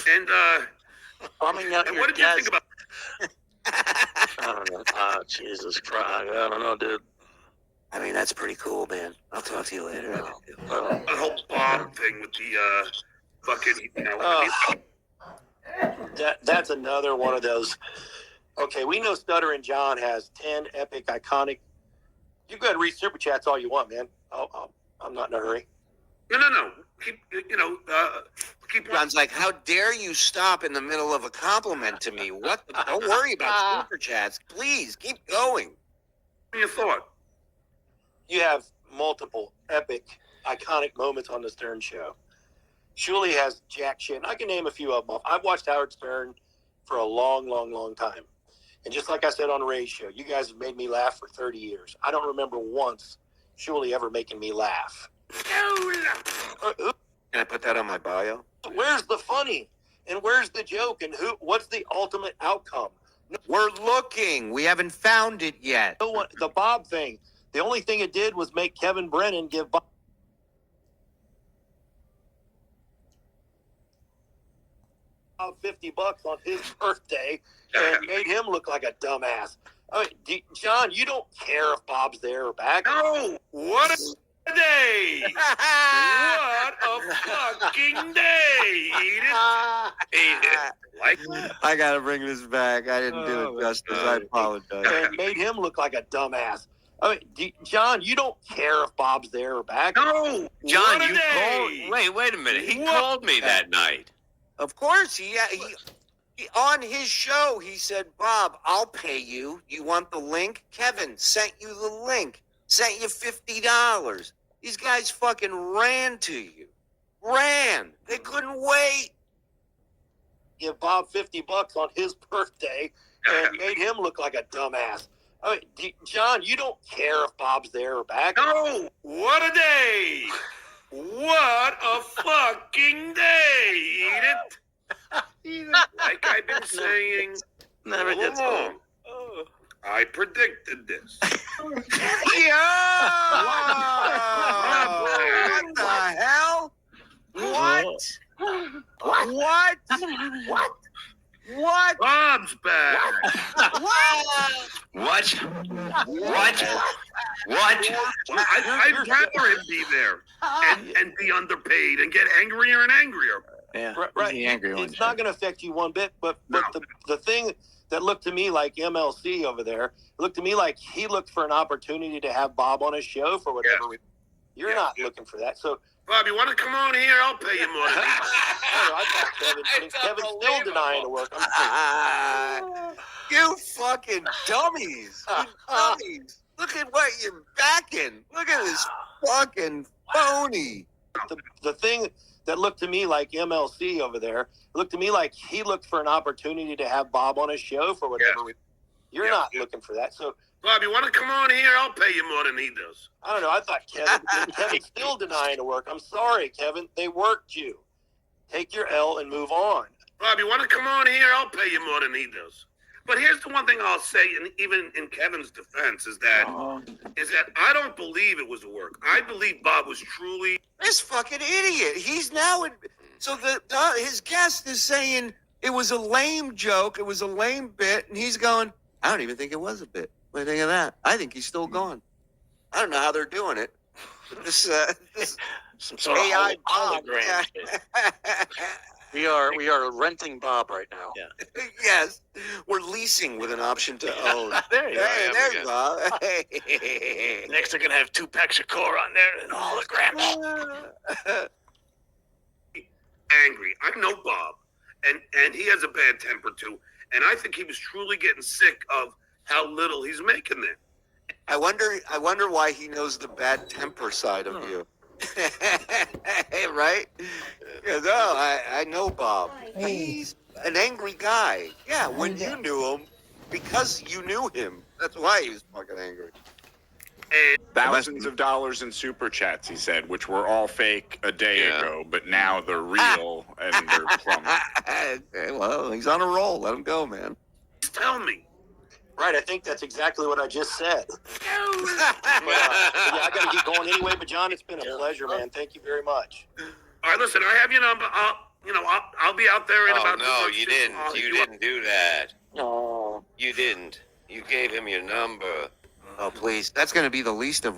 And Bombing out and your what did you dad's. think about? I don't know. Ah, Jesus Christ. I don't know, dude. I mean, that's pretty cool, man. I'll talk to you later. The whole bomb thing with the fucking, That's another one of those. Okay, we know Stuttering John has 10 epic, iconic. You go ahead and read super chats all you want, man. I'm not in a hurry. No. Keep John's like, how dare you stop in the middle of a compliment to me? What? Don't worry about super chats. Please keep going. your thought. You have multiple epic, iconic moments on the Stern Show. Shuley has jack shit. And I can name a few of them. I've watched Howard Stern for a long, long, long time. And just like I said on Ray's show, you guys have made me laugh for 30 years. I don't remember once Shuley ever making me laugh. Can I put that on my bio? Where's the funny? And where's the joke? And what's the ultimate outcome? We're looking. We haven't found it yet. No one, the Bob thing. The only thing it did was make Kevin Brennan give Bob $50 on his birthday and made him look like a dumbass. I mean, John, you don't care if Bob's there or back. No, what a day! What a fucking day! Eat it. Like, I gotta bring this back. I didn't do it justice. I apologize. And made him look like a dumbass. I mean, John, you don't care if Bob's there or back. no, John, what a you day! called. Wait a minute. He What? called me that night. Of course, he on his show he said, Bob, I'll pay you. You want the link? Kevin sent you the link. Sent you $50. These guys fucking ran to you. Ran. They couldn't wait. Give Bob $50 on his birthday and made him look like a dumbass. I mean, John, you don't care if Bob's there or back. No, what a day! What a fucking day! Eat it. Like I've been saying Never all gets along. old. I predicted this. Yeah! What the hell? What? What? What? What? Bob's back. What? What? I'd rather him be there and be underpaid and get angrier and angrier. Yeah, Right. he's the angry one. It's not going to affect you one bit, but the thing that looked to me like MLC over there, it looked to me like he looked for an opportunity to have Bob on his show for whatever reason. You're not looking for that. So, Bob, you want to come on here? I'll pay you more. I thought Kevin's still denying the work. You fucking dummies. You dummies. Look at what you're backing. Look at this fucking phony. The thing that looked to me like MLC over there, it looked to me like he looked for an opportunity to have Bob on his show for whatever reason. You're not looking for that. So, Bob, you want to come on here? I'll pay you more than he does. I don't know. I thought Kevin's still denying the work. I'm sorry, Kevin. They worked you. Take your L and move on. Bob, you want to come on here? I'll pay you more than he does. But here's the one thing I'll say, and even in Kevin's defense, is that I don't believe it was work. I believe Bob was truly. This fucking idiot. He's now in. So his guest is saying it was a lame joke. It was a lame bit. And he's going, I don't even think it was a bit. What do you think of that? I think he's still gone. I don't know how they're doing it. This Some sort AI of Bob. hologram. We are renting Bob right now. Yeah. Yes. We're leasing with an option to own. There you go. Hey, there we there's go. Bob. Hey. Next, they're gonna have 2 packs of core on there and holograms. Angry. I know Bob, and he has a bad temper too. And I think he was truly getting sick of how little he's making there. I wonder why he knows the bad temper side of you. Right? Because, I know Bob. Hey. He's an angry guy. Yeah, when you knew him, because you knew him. That's why he was fucking angry. Thousands of dollars in super chats, he said, which were all fake a day ago, but now they're real and they're plummeting. Well, he's on a roll. Let him go, man. Tell me. Right, I think that's exactly what I just said. But, I got to get going anyway. But John, it's been a pleasure, man. Thank you very much. All right, listen. I have your number. I'll be out there in Oh about. no, 2 months. you didn't. You didn't do that. No. You didn't. You gave him your number. Oh, please. That's going to be the least of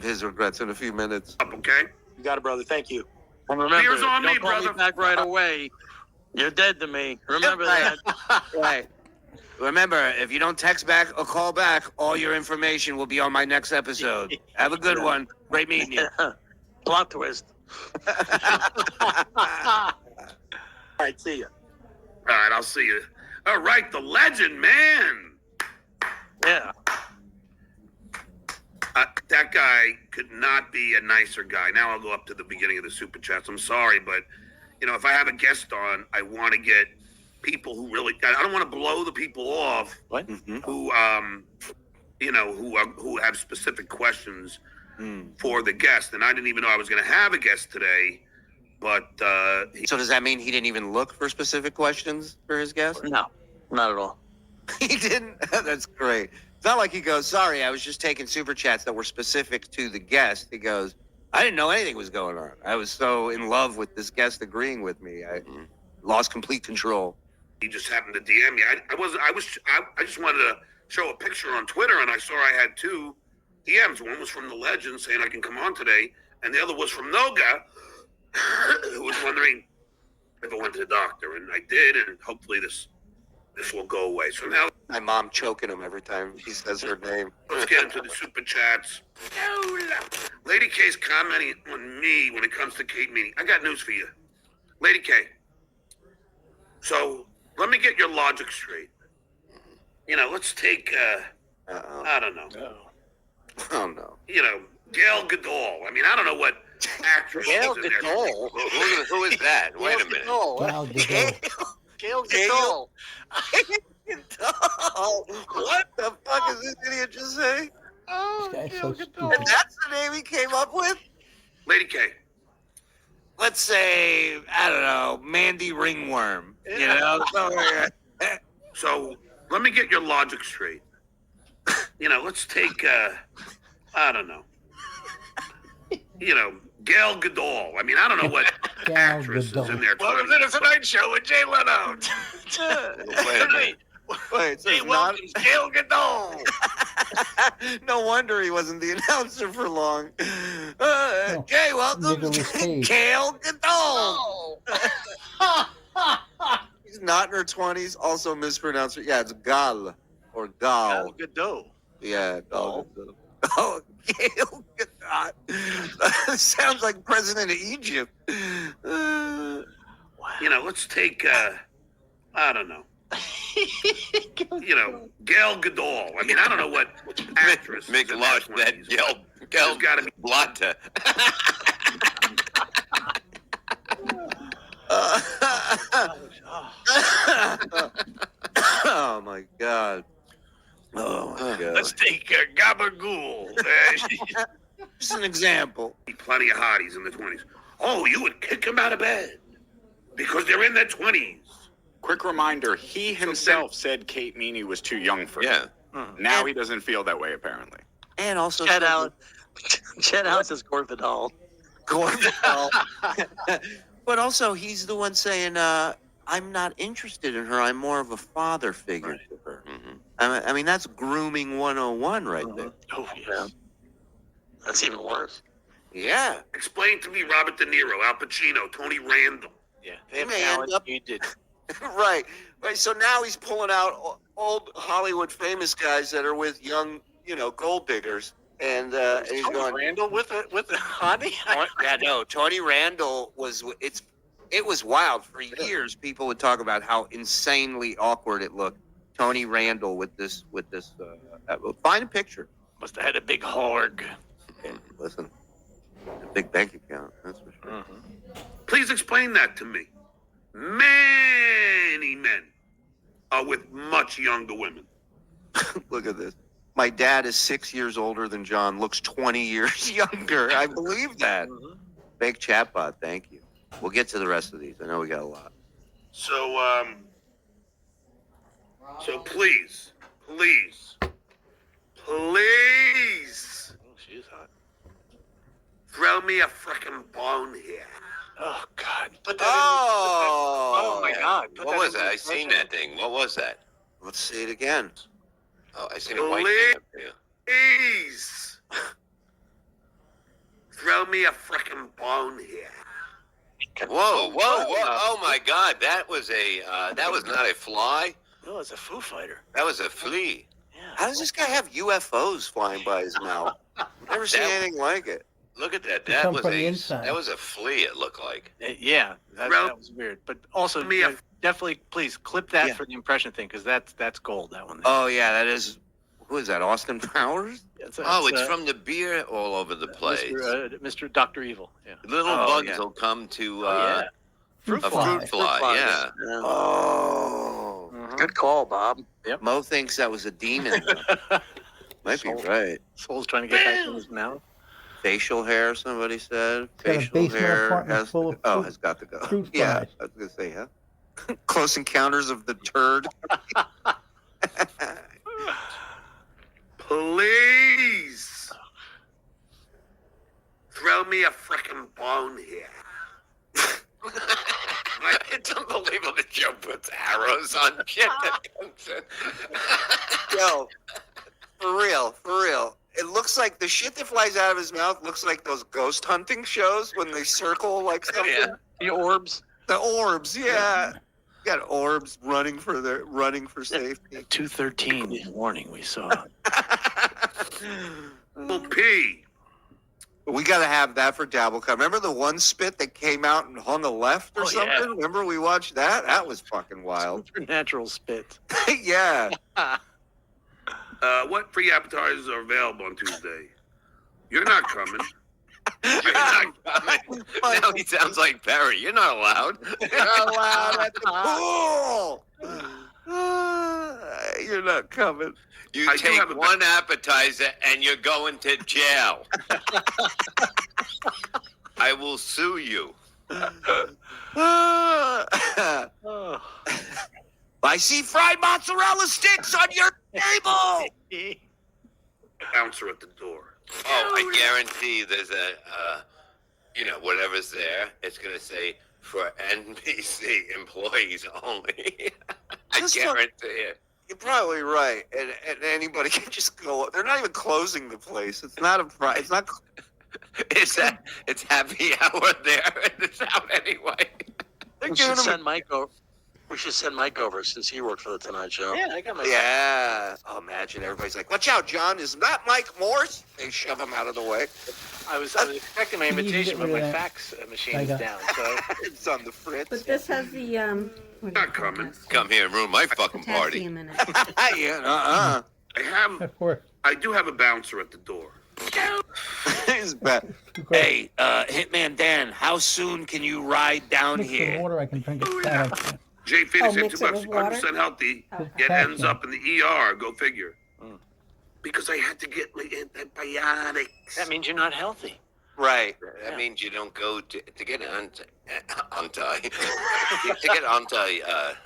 his regrets in a few minutes. Okay. You got it, brother. Thank you. And remember, Beer's on don't me, call brother. me back right away. You're dead to me. Remember Right. that. Right. Remember, if you don't text back or call back, all your information will be on my next episode. Have a good one. Great meeting you. Plot twist. All right, see you. All right, I'll see you. All right, the legend, man. Yeah. That guy could not be a nicer guy. Now I'll go up to the beginning of the super chats. I'm sorry, but if I have a guest on, I want to get people who really. I don't want to blow the people off. What? Who who have specific questions for the guest. And I didn't even know I was going to have a guest today. But So does that mean he didn't even look for specific questions for his guest? No, not at all. He didn't? That's great. It's not like he goes, sorry, I was just taking super chats that were specific to the guest. He goes, I didn't know anything was going on. I was so in love with this guest agreeing with me. I lost complete control. he just happened to DM me. I just wanted to show a picture on Twitter, and I saw I had 2 DMs. One was from the legend saying I can come on today, and the other was from Noga, who was wondering if I went to the doctor, and I did, and hopefully this will go away. So now My mom choking him every time he says her name. let's get into the super chats. Lady K's commenting on me when it comes to Kate meeting. I got news for you, Lady K. So let me get your logic straight. Let's take I don't know. Oh, no. Gail Gadot. I mean, I don't know what actress Gail is in there. Gadot. Who is that? Wait a minute. Gal Gadot. Gail Gadot. Doll. What the fuck is this idiot just saying? Oh, This guy's Gail so Gadot. And that's the name he came up with? Lady K. Let's say, I don't know, Mandy Ringworm. You know? So let me get your logic straight. Let's take I don't know. Gail Gadot. I mean, I don't know what Gal actress is Gadot. in there. Welcome to the Tonight Show with Jay Leno. Wait a minute. Wait, so Hey, it's not? welcome, Gail Gadot. No wonder he wasn't the announcer for long. No, Okay, welcome, Nicolas Cage. Gail Gadot. She's not in her 20s. Also mispronounced her. Yeah, it's Gal or Gal. Gail Gadot. Yeah, Gal. Oh, Gail Gadot. Sounds like President of Egypt. Let's take I don't know. Gail Gadot. I mean, I don't know what actress. Make is in large their that 20s. Gail There's gotta be. Blanta. Oh my God. Oh my God. Let's take Gabagool. Just an example. Plenty of hotties in the 20s. Oh, you would kick them out of bed because they're in their 20s. Quick reminder, he himself said Kate Meany was too young for him. Yeah. Now he doesn't feel that way, apparently. And also Chet out. Chet out says Gore Vidal. But also he's the one saying, I'm not interested in her. I'm more of a father figure to her. Mhm. I mean, that's grooming 101 right there. Oh, Yeah. That's even worse. Yeah. Explain to me Robert De Niro, Al Pacino, Tony Randall. Yeah. He They have may end talent. up- You did. Right. So now he's pulling out old Hollywood famous guys that are with young, gold diggers. And he's going, Randall with a honey. yeah, no, Tony Randall it was wild. For years, people would talk about how insanely awkward it looked. Tony Randall with this, find a picture. Must have had a big horg. And listen, a big bank account, that's for sure. Please explain that to me. Many men are with much younger women. Look at this. My dad is 6 years older than John, looks 20 years younger. I believe that. Fake chatbot, thank you. We'll get to the rest of these. I know we got a lot. So please, She's hot. throw me a frickin' bone here. Oh God. Put that Oh, Oh my God. Put What that was in that? the I seen impression. that thing. What was that? Let's see it again. Oh, I seen a white thing up there. Please, throw me a frickin' bone here. Whoa, whoa, whoa! Oh my God, that was not a fly. No, it's a Foo Fighter. That was a flea. Yeah. How does this guy have UFOs flying by his mouth? Never seen That- anything like it. Look at that. They That come was from the inside. that was a flea. It looked like. Yeah, that was weird. But also, Me a- definitely, please clip that Yeah. for the impression thing because that's gold. That one. Oh yeah, that is. Who is that? Austin Powers? It's from the beer all over the place. Mr. Dr. Evil. Yeah. Little Oh, bugs yeah. will come to Yeah. Fruit a fly. fruit fly. flies. Yeah. Yeah. Oh. Good call, Bob. Mo thinks that was a demon. Might be right. Soul's trying to get back in his mouth. Facial hair, somebody said. Got a Facial basement hair apartment full of fruit- has got to go. fruit Yeah, flies. I was gonna say, huh? Close Encounters of the Turd. Please, throw me a frickin' bone here. It's unbelievable that Joe puts arrows on shit that comes in. Yo, for real. It looks like the shit that flies out of his mouth looks like those ghost hunting shows when they circle like something. Yeah. The orbs. The orbs, yeah. Got orbs running for safety. 2:13 in the morning. We saw. Well, P. We got to have that for Dabblecom. Remember the one spit that came out and hung a left or Oh, something? yeah. Remember we watched that? That was fucking wild. Supernatural spit. Yeah. What free appetizers are available on Tuesday? You're not coming. You're not coming. Now he sounds like Barry. You're not allowed. You're not allowed at the pool. You're not coming. You I do take have a one appetizer and you're going to jail. I will sue you. Oh. I see fried mozzarella sticks on your table. bouncer at the door. Oh, I guarantee there's a, whatever's there, it's going to say for NBC employees only. I Just guarantee it. You're probably right, and anybody can just go. They're not even closing the place. It's not a. It's not. It's happy hour there, and it's out anyway. They're We giving should them. send Mike over. We should send Mike over since he worked for the Tonight Show. Yeah, I got my. Yeah. Oh, imagine everybody's like, "Watch out, John! Isn't that Mike Morse?" They shove him out of the way. I was expecting my Can you invitation, get but rid my of that? fax machine is down. So It's on the fritz. But this has the what do you Not call coming. this? Come here and ruin my fucking party. Potassium in it. Yeah. I do have a bouncer at the door. It's bad. Hey, Hitman Dan, how soon can you ride down Mix here? some water, I can drink it. That I can. Jay Feeney said mix $2, it with water? 100% healthy. Oh. Yet ends Potassium. up in the ER. Go figure. Because I had to get my antibiotics. that means you're not healthy. Right. That means you don't go to get anti to get antibiotics.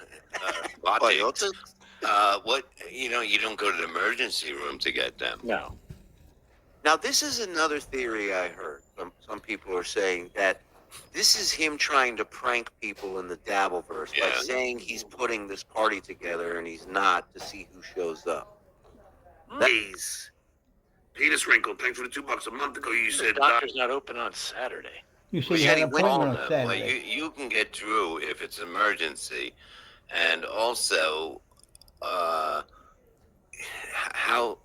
You don't go to the emergency room to get them. No. Now, this is another theory I heard. Some people are saying that this is him trying to prank people in the Dabbleverse by Yeah. saying he's putting this party together and he's not, to see who shows up. Please. Penis wrinkle. Thanks for the $2 a month ago. You The said doctor's not open on Saturday. You said Well, you yeah, had he an went appointment on Well, Saturday. you can get through if it's emergency, and also, how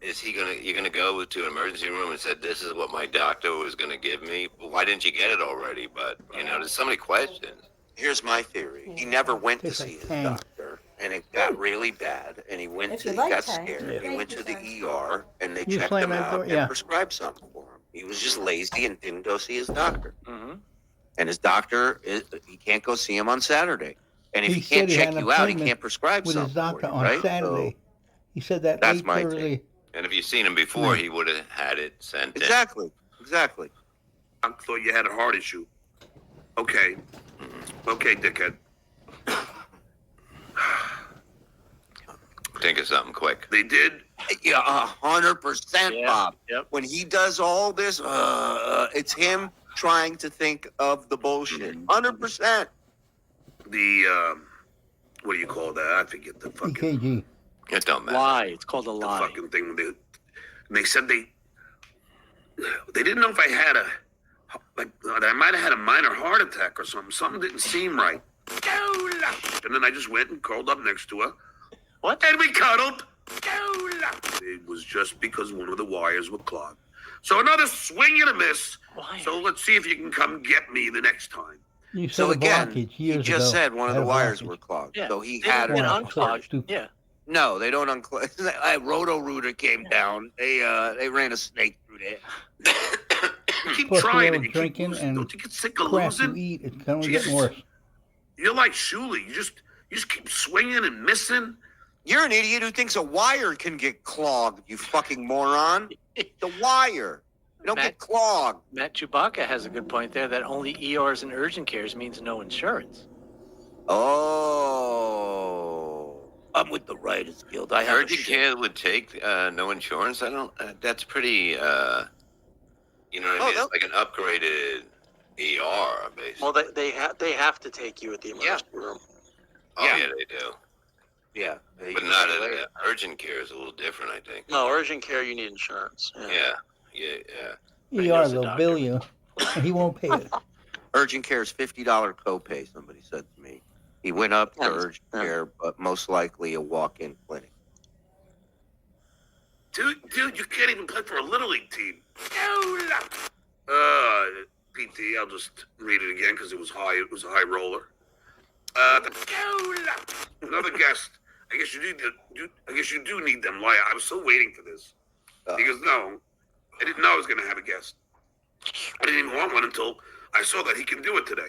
is he gonna? You're gonna go to an emergency room and said, "This is what my doctor was gonna give me." Well, why didn't you get it already? But there's so many questions. Here's my theory. He never went to Tastes see like his Tang. doctor, and it got really bad, and he If he you like got Tang. scared. Yeah. He went to the ER, and they You checked slam him that out door? and Yeah. prescribed something for him. He was just lazy and didn't go see his doctor. Mm-hmm. And his doctor, he can't go see him on Saturday. And if He he can't said he check had an you out, he appointment can't prescribe with something his doctor for you, on right? Saturday. He said that That's my 8:30. And if you've seen him before, he would have had it sent in. Exactly. I thought you had a heart issue. Okay. Okay, dickhead. Think of something quick. They did. Yeah, 100%, Yeah. Bob. Yep. When he does all this, it's him trying to think of the bullshit. 100%. The, what do you call that? I forget the fucking, EKG. It don't matter. Lie. It's called a the lie. fucking thing. They said they didn't know if I had that I might have had a minor heart attack or something. Something didn't seem right. And then I just went and curled up next to her. What? And we cuddled. It was just because one of the wires were clogged. So another swing and a miss. Why? So let's see if you can come get me the next time. You said So a again, blockage he years just ago. said one of Had the a wires blockage. were clogged. Yeah. So he They had been one. unclogged. Stupid. Yeah. No, they don't unclog. A roto-rooter came down. They ran a snake through there. You keep Plus, trying you and you keep drinking losing. and Don't you get sick of Crap you losing? eat, it's only Jesus. getting worse. You're like Shuley. You just keep swinging and missing. You're an idiot who thinks a wire can get clogged, you fucking moron. The wire. It don't Matt- get clogged. Matt Chewbacca has a good point there that only ERs and urgent cares means no insurance. Oh. I'm with the Writers Guild. I have a Urgent shit. care would take no insurance. I don't. That's pretty. You know what I mean? no. It's like an upgraded ER, basically. Well, they have to take you at the emergency room. Oh yeah. yeah, they do. Yeah. But not at urgent care is a little different, I think. No, urgent care you need insurance. Yeah. He ER, knows the they'll doctor. bill you, and he won't pay it. Urgent care is $50 copay, somebody said to me. He went up to Yeah. urgent care, but most likely a walk-in clinic. Dude, you can't even play for a little league team. PT, I'll just read it again because it was high. It was a high roller. Another guest. I guess you do need them. Like, I was so waiting for this. He goes, no, I didn't know I was going to have a guest. I didn't even want one until I saw that he can do it today.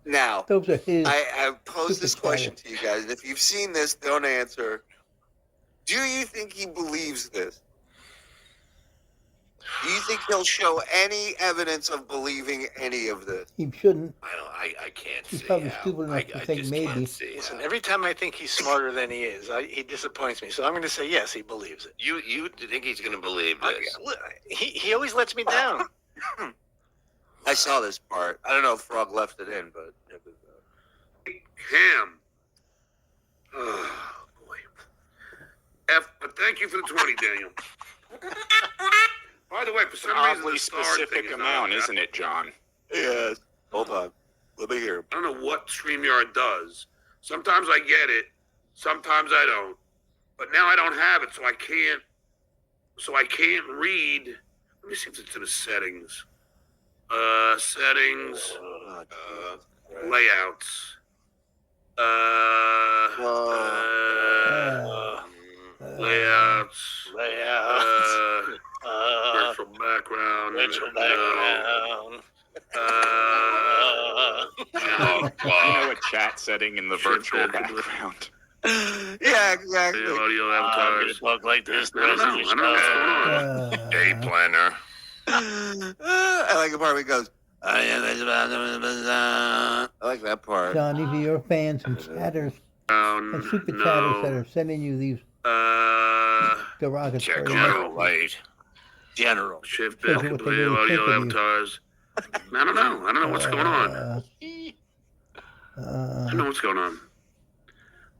Now, Those are his. I posed this super question chatters. to you guys. If you've seen this, don't answer. Do you think he believes this? Do you think he'll show any evidence of believing any of this? He shouldn't. I can't He's see probably how. stupid enough to think just maybe. can't see Listen, how. every time I think he's smarter than he is, he disappoints me. So I'm going to say yes, he believes it. You think he's going to believe this? He always lets me down. I saw this part. I don't know if Frog left it in, but it was, Ham. Oh boy. But thank you for the 20, Daniel. By the way, for some reason, Oddly the star specific thing is amount, not- isn't it, John? yes. Hold on. Let me hear. I don't know what StreamYard does. Sometimes I get it, sometimes I don't. But now I don't have it, so I can't. Read. Let me see if it's in the settings. Settings. Layouts. Layouts. Virtual background. No. You know, a chat setting in the virtual Shift background. Yeah, exactly. The audio avatars. Talk like this. I don't know what's going on. Day planner. I like the part where he goes, I like that part. John, these are your fans and chatters and super chatters that are sending you these derogatory. General light. General. Shift Shows back you into what they the really think audio of you. avatars. I don't know what's going on. I don't know what's going on.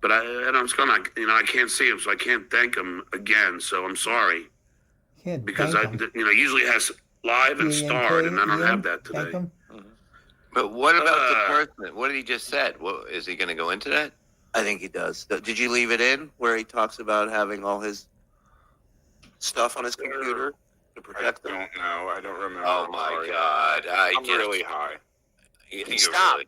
But I don't know what's going on. I can't see him, so I can't thank him again. So I'm sorry. Can't Because thank 'em. usually has live and starred, and I don't have that Thank today. 'em. But what about the person? What did he just said? What, is he going to go into that? I think he does. Did you leave it in where he talks about having all his stuff on his computer to I protect them? don't know. I don't remember. Oh my Sorry. God! I'm really high. Stop.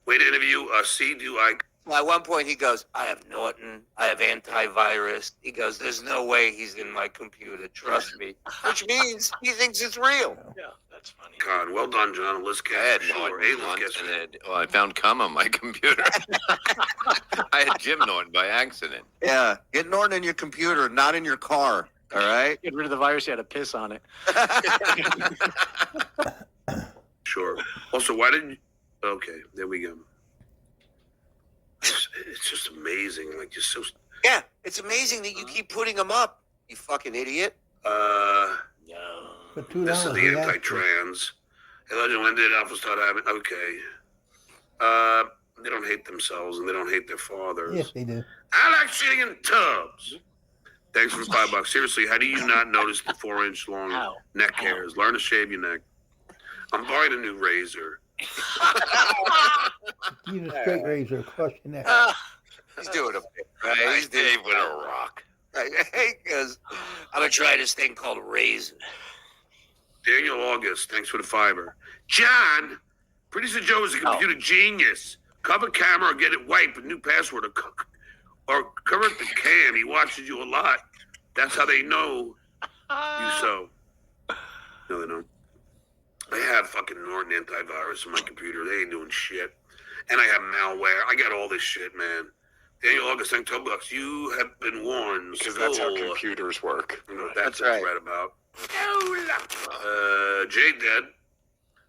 Wait, interview. C, do I? Well, at one point he goes, I have Norton, I have antivirus. He goes, there's no way he's in my computer, trust me. Which means he thinks it's real. Yeah, that's funny. God, well done, John. Let's I get had sure. Norton Hey, let's once, get and I found cum on my computer. I had Jim Norton by accident. Yeah, get Norton in your computer, not in your car, all right? Get rid of the virus, you had to piss on it. Sure. Also, why didn't? Okay, there we go. It's just amazing. Like, just so. Yeah, it's amazing that you keep putting them up, you fucking idiot. For $2, This is the he asked for it. anti-trans. Hey, legend, when did Alpha start having? Okay. They don't hate themselves and they don't hate their fathers. Yes, they do. I like shitting in tubs. Thanks for the $5. Seriously, how do you not notice the 4-inch long Ow. neck hairs? Learn to shave your neck. I'm buying a new razor. Use a straight razor across your neck. He's doing a bit, right? I He's doing did with a rock. because I'm gonna try this thing called raisin. Daniel August, thanks for the fiber. John, producer Joe is a computer genius. Cover camera or get it wiped with new password or correct the cam. He watches you a lot. That's how they know you so. No, they don't. I have fucking Norton antivirus on my computer. They ain't doing shit. And I have malware. I got all this shit, man. Daniel August, thank $12. You have been warned. Because that's how So, computers work. you know, that's right. right about. Jay Dead,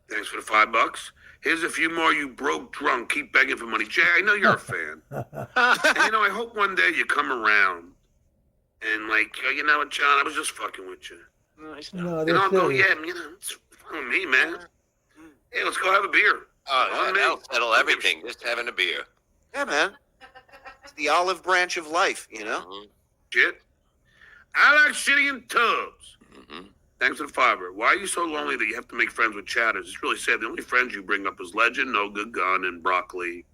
thanks for the $5. Here's a few more. You broke drunk. Keep begging for money. Jay, I know you're a fan. And, I hope one day you come around and like, you know what, John, I was just fucking with you. No, he's not. No, And they're I'll go, serious. yeah, it's fine with me, man. Hey, let's go have a beer. Oh, On me. that'll settle everything. Just having a beer. Yeah, man. It's the olive branch of life, you know? Mm-hmm. Shit. I like shitting in tubs. Mm-hmm. Thanks for the fiber. Why are you so lonely that you have to make friends with chatters? It's really sad. The only friends you bring up is Legend, No Good Gun, and Broccoli.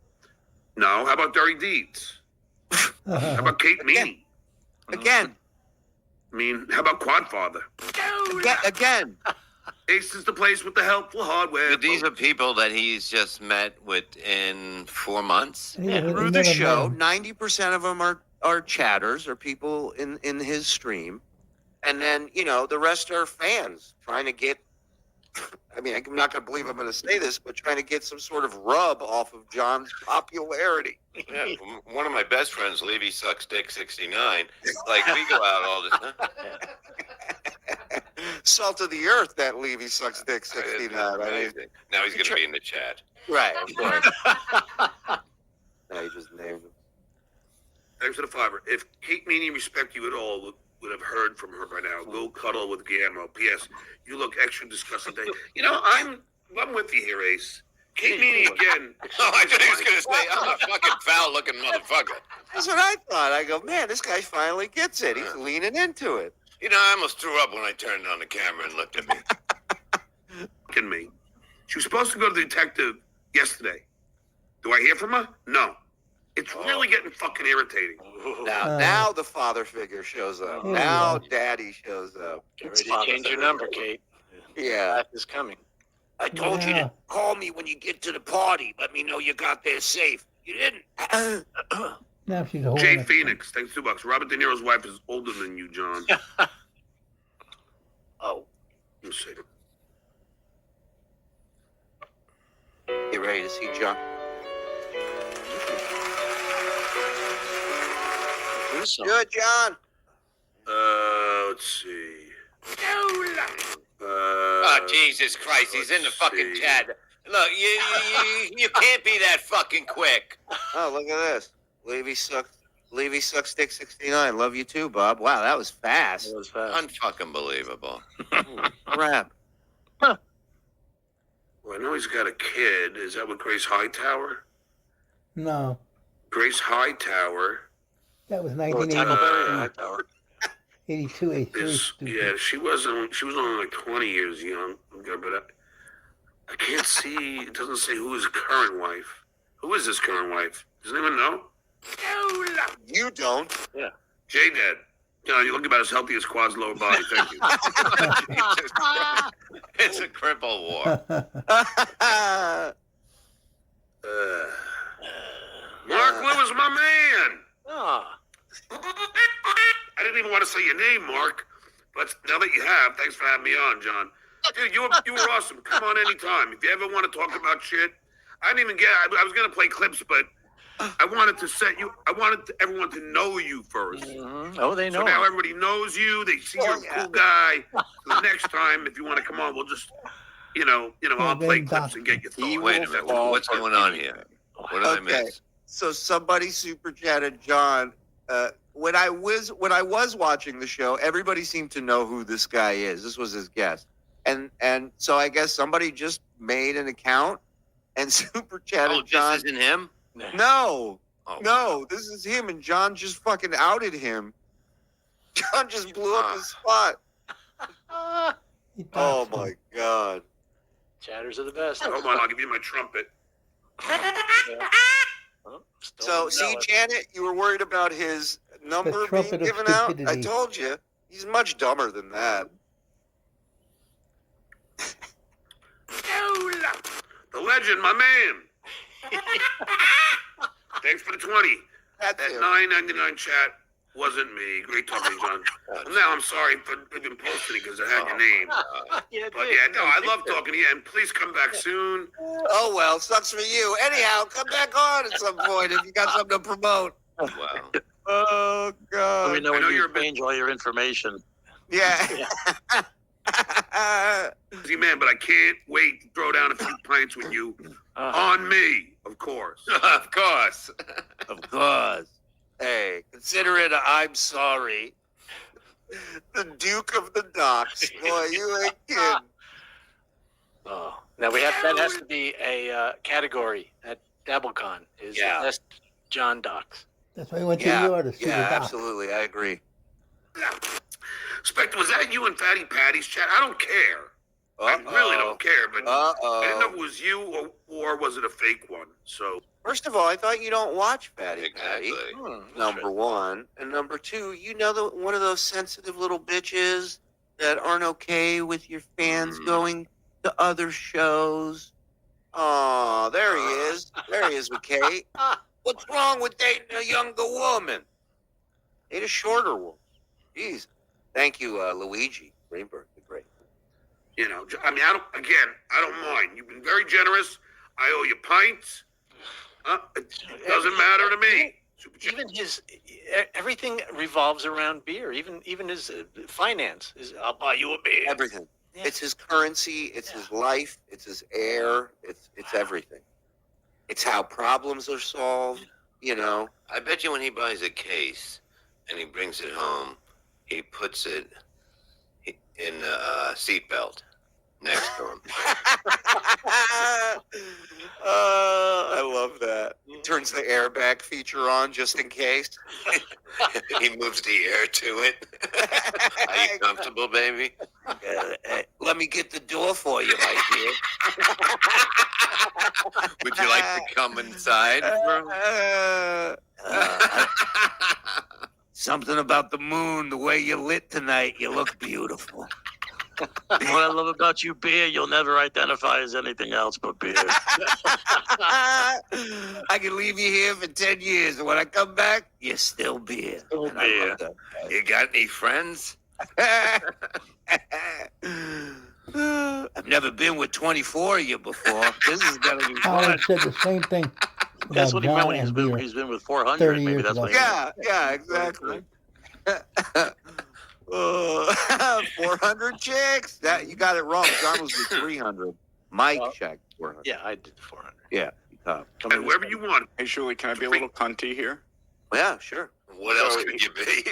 No, how about Dirty Deeds? How about Kate Meany? Again. I mean, how about Quadfather? Again. Ace is the place with the helpful hardware. But these are people that he's just met in 4 months. He never- he Through the never met show, 'em. 90% of them are chatters or people in his stream. And then, the rest are fans trying to get I mean, I'm not going to believe I'm going to say this, but trying to get some sort of rub off of John's popularity. Yeah, one of my best friends, Levy Sucks Dick 69. Like we go out all the time. Salt of the earth, that Levy Sucks Dick 69. I mean, Amazing. Now he's going to be in the chat. right, of course. No, you just named him. Thanks for the fiber. If Kate meaning respect you at all would have heard from her by now, go cuddle with Guillermo. P.S. You look extra disgusting today. You know, I'm with you here, Ace. Kate meaning again. Oh, I thought he was going to say, I'm a fucking foul-looking motherfucker. That's what I thought. I go, man, this guy finally gets it. He's leaning into it. You know, I almost threw up when I turned on the camera and looked at me. Fucking me. She was supposed to go to the detective yesterday. Do I hear from her? No. It's really getting fucking irritating. Now the father figure shows up. Now daddy shows up. Get ready to change your number, Kate. Yeah. That is coming. I told you to call me when you get to the party. Let me know you got there safe. You didn't. Now she's holding Jay it. Phoenix, thanks $2. Robert De Niro's wife is older than you, John. Oh, Let's see. get ready to see John. Good, John. Let's see. Oh, Jesus Christ, he's in the fucking chat. Look, you can't be that fucking quick. Oh, look at this. Levy sucks Dick 69. Love you too, Bob. Wow, that was fast. It was fast. Unfucking believable. Crap. Well, I know he's got a kid. Is that with Grace Hightower? No, Grace Hightower that was Tackleberry 1982. 83. yeah, she was only like 20 years young. Okay, but I can't see. It doesn't say who is current wife. Who is this current wife? Does anyone know? You don't. Yeah. J Dad. You look about as healthy as Quad's lower body. Thank you. It's a cripple war. Mark Lewis, my man. Ah. I didn't even want to say your name, Mark. But now that you have, thanks for having me on, John. Dude, you were awesome. Come on anytime. If you ever want to talk about shit, I didn't even I was gonna play clips, but I wanted everyone to know you 1st. Mm-hmm. Oh, they know. So now everybody knows you. They see you're a cool guy. So the next time, if you want to come on, we'll just, I'll play clips and get your thoughts. Wait a minute. What's going on here? What did I miss? So somebody super chatted John. When I was watching the show, everybody seemed to know who this guy is. This was his guest, and so I guess somebody just made an account and super chatted Oh, John. this isn't him? No, Oh. no, this is him, and John just fucking outed him. John just blew up his spot. He Oh doxed my him. god. Chatters are the best. Hold on, I'll give you my trumpet. Oh, still So, no see, valid. Janet, you were worried about his number being trumpet of given out. I stupidity. told you, he's much dumber than that. The legend, my man. Thanks for the 20. That's That him. $9.99 chat wasn't me. Great talking, John. Now I'm sorry for even posting it because I had your name. Yeah, But yeah, no, I love talking to you, and please come back soon. Oh well, sucks for you. Anyhow, come back on at some point if you got something to promote. Wow. Oh Let me god. know I know when you're you a bit- change all your information. Yeah. Busy man, but I can't wait to throw down a few pints with you. On me, of course. Of course. Of course. Hey, consider it a I'm sorry. The Duke of the Docks. Boy, you ain't kidding. Oh, now that has to be a category at DabbleCon. Is Yeah. the best John Docs. That's why I went to Yeah, New York to see yeah, the doc. absolutely. I agree. Spectre, was that you and Fatty Patty's chat? I don't care. I really don't care, but I didn't know if it was you or was it a fake one. So First of all, I thought you don't watch Fatty Patty. Exactly. Number one. And number two, you know one of those sensitive little bitches that aren't okay with your fans going to other shows. Oh, there he is. There he is with Kate. What's wrong with dating a younger woman? Date a shorter one. Jeez. Thank you, Luigi Greenberg, the great. You know, I mean, I don't mind. You've been very generous. I owe you pints. It doesn't matter to me. Super chat. Even everything revolves around beer. Even his finance is. I'll buy you a beer. Everything. Yeah. It's his currency. It's his life. It's his air. It's everything. It's how problems are solved. You know. I bet you when he buys a case and he brings it home, he puts it in a seatbelt next to him. I love that. He turns the airbag feature on just in case. He moves the air to it. Are you comfortable, baby? Let me get the door for you, my dear. Would you like to come inside? Something about the moon, the way you lit tonight. You look beautiful. What I love about you, beer, you'll never identify as anything else but beer. I can leave you here for 10 years, and when I come back, you're still beer. Still And I beer. love that. You got any friends? I've never been with 24 of you before. This is gonna be Howard fun. said the same thing That's about what he meant John when and beer. he's been with 400. 30 Maybe years that's what he ago. meant. Yeah, exactly. 400 chicks. That you got it wrong. John was with 300. Mike checked 400. Yeah, I did 400. Yeah. And wherever you want. Hey, Shuli, can I be a little cunty here? Yeah, sure. What else could you be?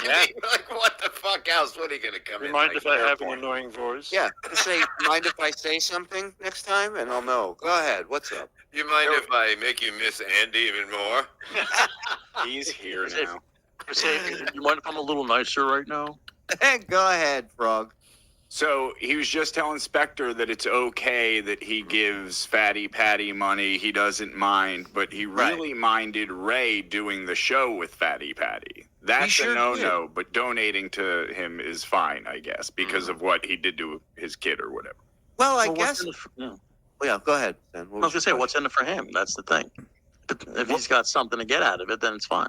Like, what the fuck else? What are you going to come in? Mind like if I have an airport? annoying voice? Yeah. Just say, mind if I say something next time, and I'll know. Go ahead. What's up? You mind if I make you miss Andy even more? He's here Say- now. Say, you mind if I'm a little nicer right now? Go ahead, Frog. So he was just telling Spectre that it's okay that he gives Fatty Patty money. He doesn't mind, but he really minded Ray doing the show with Fatty Patty. That's sure a no-no, but donating to him is fine, I guess, because of what he did to his kid or whatever. Well, I Well, guess. yeah. Yeah, go ahead. Then. I was gonna say, what's in it for him? That's the thing. If he's got something to get out of it, then it's fine.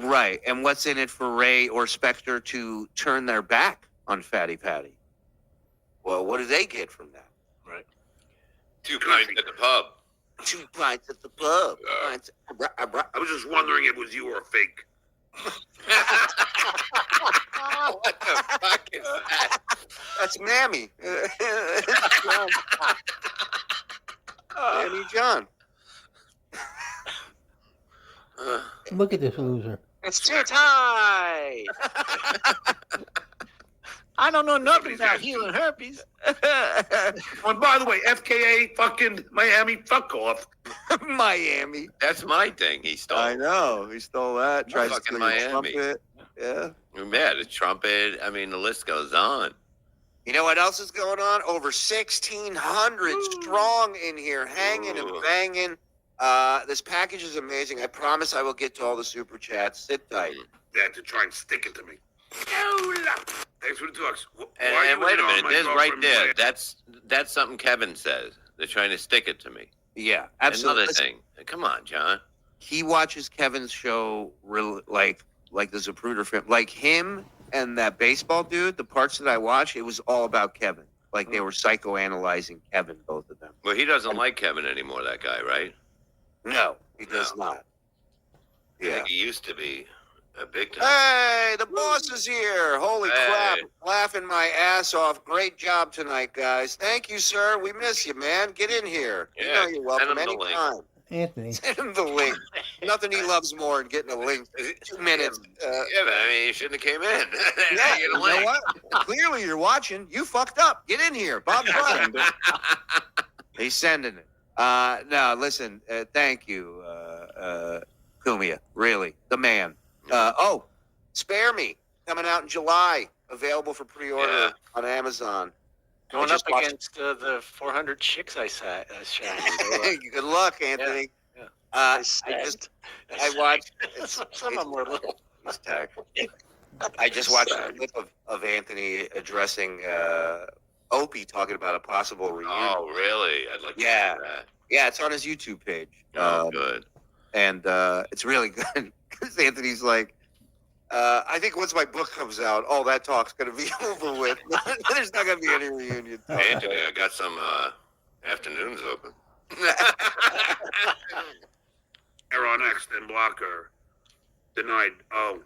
Right. And what's in it for Ray or Spectre to turn their back on Fatty Patty? Well, what do they get from that? 2 pints at the pub. 2 pints at the pub. I was just wondering if it was you or a fake. What the fuck is that? That's Mammy. Mammy John. Look at this loser. It's tit high. I don't know nothing about healing herpes. And by the way, FKA fucking Miami, fuck off. Miami. That's my thing. He stole. I know. He stole that. Tried to Fucking steal your Miami. trumpet. Yeah. Yeah, the trumpet. I mean, the list goes on. You know what else is going on? Over 1,600 strong in here, hanging and banging. This package is amazing. I promise I will get to all the super chats. Sit tight. They had to try and stick it to me. Thanks for the talks. And wait a minute, there's right there. That's That's something Kevin says. They're trying to stick it to me. Yeah, absolutely. Another thing. Come on, John. He watches Kevin's show like the Zapruder film. Like him and that baseball dude, the parts that I watched, it was all about Kevin. Like they were psychoanalyzing Kevin, both of them. Well, he doesn't like Kevin anymore, that guy, right? No, he does not. I Yeah. think he used to be a big time. Hey, the boss is here. Holy crap. Hey. Laughing my ass off. Great job tonight, guys. Thank you, sir. We miss you, man. Get in here. You Yeah, know you're welcome send him the link. anytime. Anthony. Send him the link. Nothing he loves more than getting a link. 2 minutes. Yeah, but I mean, you shouldn't have came in. Yeah, You you know know what? Clearly you're watching. You fucked up. Get in here. Bob Bryant. He's sending it. No, listen. Thank you, Kumia. Really. The man. Spare Me. Coming out in July. Available for pre-order Yeah. on Amazon. Going just up watched- against the 400 chicks I shot. Good luck, Anthony. Yeah. I watched. Some of them were little. I just watched a clip of Anthony addressing Opie talking about a possible reunion. Oh, really? I'd like to Yeah. see that. Yeah, it's on his YouTube page. Oh, good. And it's really good because Anthony's like, I think once my book comes out, all that talk's going to be over with. There's not going to be any reunion talk. Anthony, I got some afternoons open. They're on X, then blocker. Denied. Oh,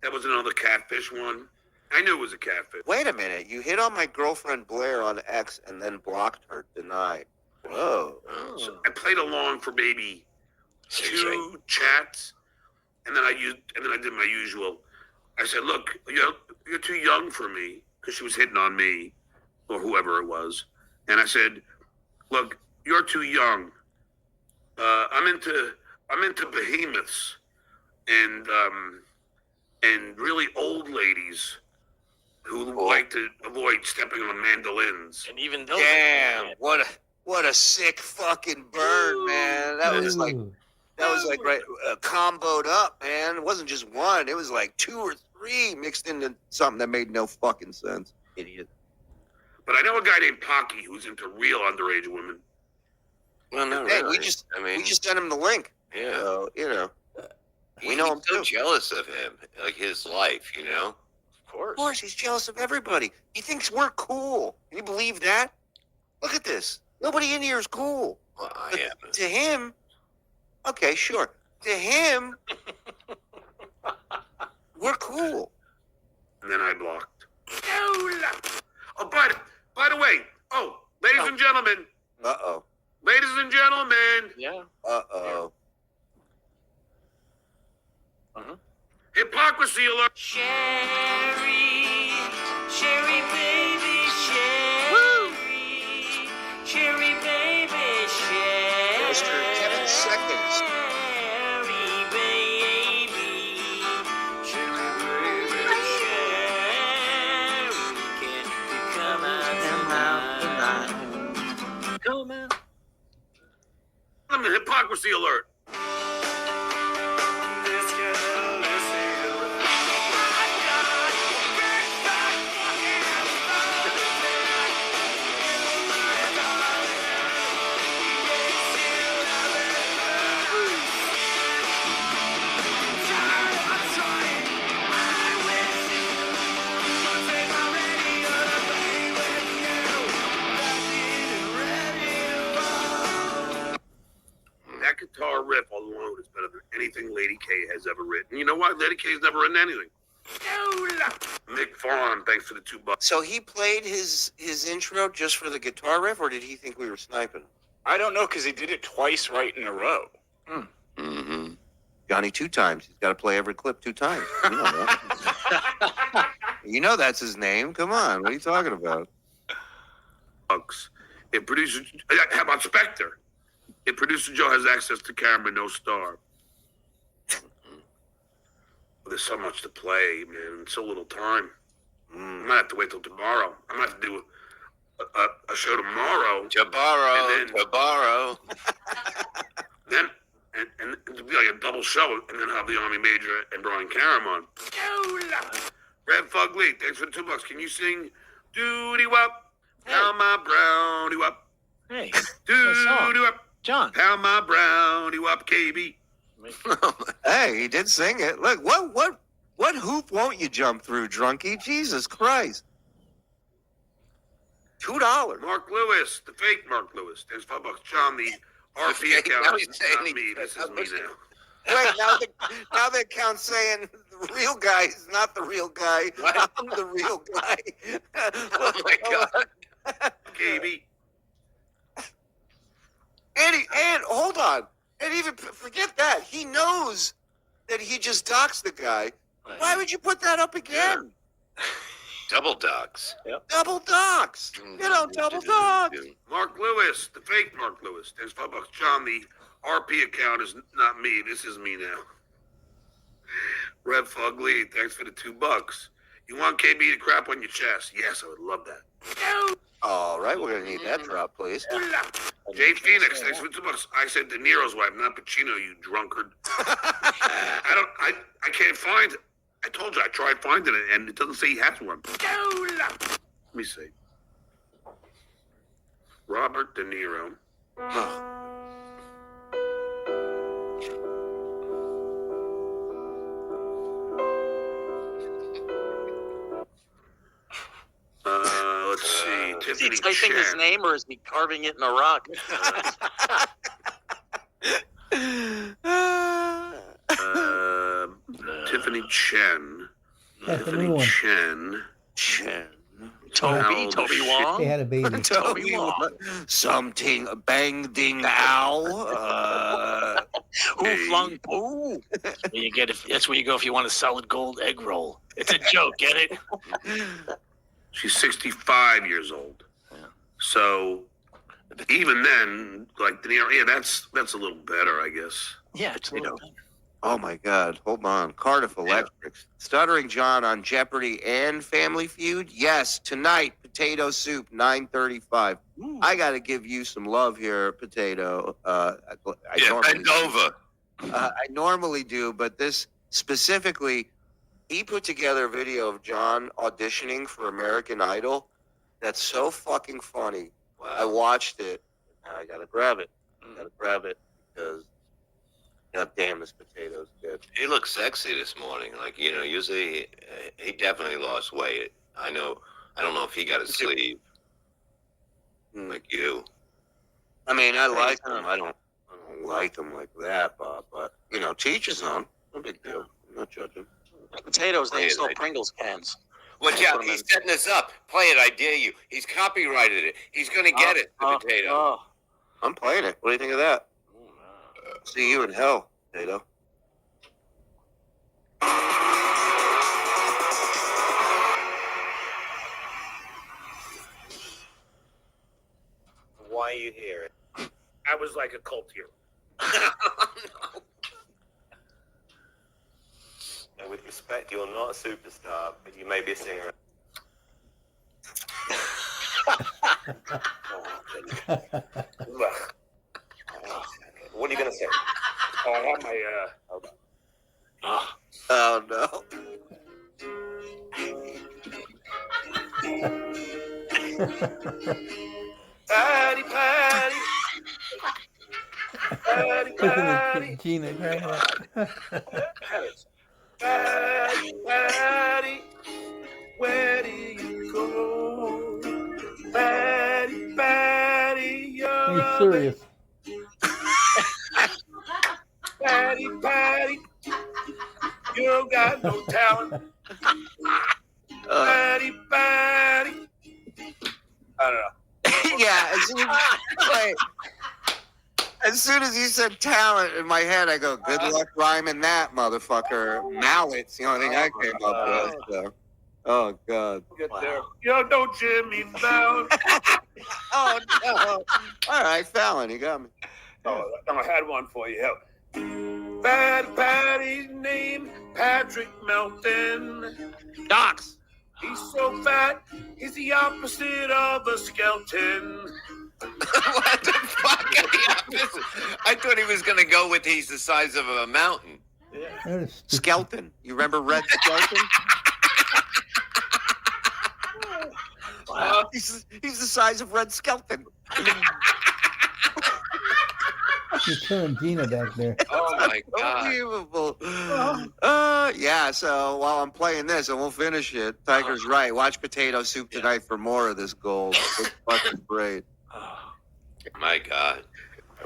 that was another catfish one. I knew it was a catfish. Wait a minute. You hit on my girlfriend Blair on X and then blocked her. Denied. Whoa. So I played along for maybe 2 chats, and then I did my usual. I said, "Look, you're too young for me," because she was hitting on me, or whoever it was. And I said, "Look, you're too young. I'm into behemoths and really old ladies who like to avoid stepping on mandolins." And even those. Damn. What a sick fucking burn, man. That was like right comboed up, man. It wasn't just one. It was like 2 or 3 mixed into something that made no fucking sense. Idiot. But I know a guy named Pocky who's into real underage women. Well, no, Hey, really. we just sent him the link. Yeah. So, we know him He's so too. jealous of him, like his life, you know. Of course, he's jealous of everybody. He thinks we're cool. Can you believe that? Look at this. Nobody in here is cool. Well, I But am. to him, okay, sure. To him, we're cool. And then I blocked. Oh, by the way, ladies and gentlemen, Uh-oh. ladies and gentlemen, Yeah. Uh-oh. hypocrisy alert. Sherry, baby, Sherry, Sherry, baby, Sherry. Mr. Kevin Seconds. Sherry, baby, Sherry, baby, Sherry, can you come out tonight? Come out. Hypocrisy alert. This girl is That guitar riff alone is better than anything Lady K has ever written. You know why? Lady K's never written anything. Mick Farm, thanks for the $2. So he played his intro just for the guitar riff, or did he think we were sniping? I don't know because he did it twice right in a row. Mm-hmm. Johnny 2 times. He's got to play every clip 2 times. You know that. You know that's his name. Come on. What are you talking about? It produces. How about Spectre? It producer Joe has access to camera, no star. There's so much to play, man. So little time. I might have to wait till tomorrow. I might have to do a show tomorrow. To borrow. Then and to be like a double show, and then have the Army Major and Brian Karam on. Red Fug Lee, thanks for the $2. Can you sing "Doody Wop"? Pound my brownie wop. Hey, Doody Wop. John. Pound my brownie wop, KB. Hey, he did sing it. Look, what hoop won't you jump through, drunkie? Jesus Christ. $2. Mark Lewis, the fake Mark Lewis. Thanks $5. John, the RP fake, account. now Is he's saying not he- me. This is me now. Wait, now the account's saying the real guy is not the real guy. I'm the real guy. Oh my God. KB. And hold on. And even forget that. He knows that he just doxed the guy. Why would you put that up again? Double dogs. Double dox. Double dox. Mark Lewis, the fake Mark Lewis. Thanks $5. John, the RP account is not me. This is me now. Red Fug Lee, thanks for the $2. You want KB to crap on your chest? Yes, I would love that. All right, we're gonna need that drop, please. Jay Phoenix, thanks for the $2. I said De Niro's wife, not Pacino, you drunkard. I can't find it. I told you I tried finding it, and it doesn't say he has one. Let me see. Robert De Niro. Is he Tiffany typing his Chen. name or is he carving it in a rock? Tiffany Chen. That's a Tiffany new one. Chen. Toby How Toby the Wong. They had a baby. Toby Wong. Something bang ding ow. Who flung poo? You get that's where you go if you want a solid gold egg roll. It's a joke, get it? She's 65 years old. So even then, like, you know, yeah, that's a little better, I guess. Yeah, it's a little. Oh my God! Hold on, Cardiff Electrics, Stuttering John on Jeopardy and Family Feud. Yes, tonight, Potato Soup, 9:35. I got to give you some love here, Potato. Bend over. I normally do, but this specifically, he put together a video of John auditioning for American Idol. That's so fucking funny. I watched it. I gotta grab it. Because, God damn, this potato's good. He looked sexy this morning. Like, you know, usually he definitely lost weight. I don't know if he got a sleeve like you. I mean, I like them. I don't like them like that, Bob. But, you know, teach his own. No big deal. I'm not judging. Potatoes, they install Pringles cans. Watch out, he's setting us up. Play it, I dare you. He's copyrighted it. He's gonna get it, the potato. I'm playing it. What do you think of that? See you in hell, Potato. Why are you here? I was like a cult hero. And with respect, you're not a superstar, but you may be a singer. What are you gonna say? Oh, I have my Oh, no. Patty. Listen to Gina. Patty, where do you go? Patty, you're He's serious. Patty, you got no talent. Patty. I don't know. Yeah, as soon as you said talent in my head, I go, good luck rhyming that, motherfucker. Mallet's the only thing I came up with. So. Oh, God. Get there. Yo, no Jimmy Fallon. Oh, no. All right, Fallon, you got me. Oh, I had one for you. Patty's name, Patrick Melton. Docs. He's so fat, he's the opposite of a skeleton. What the fuck? I thought he was gonna go with he's the size of a mountain. Skeleton. You remember Red Skeleton? Wow. He's the size of Red Skeleton. You're killing Gina back there. Oh my God. Unbelievable. Yeah, so while I'm playing this, and we'll finish it, Tiger's right. Watch Potato Soup tonight for more of this gold. It's fucking great. My God.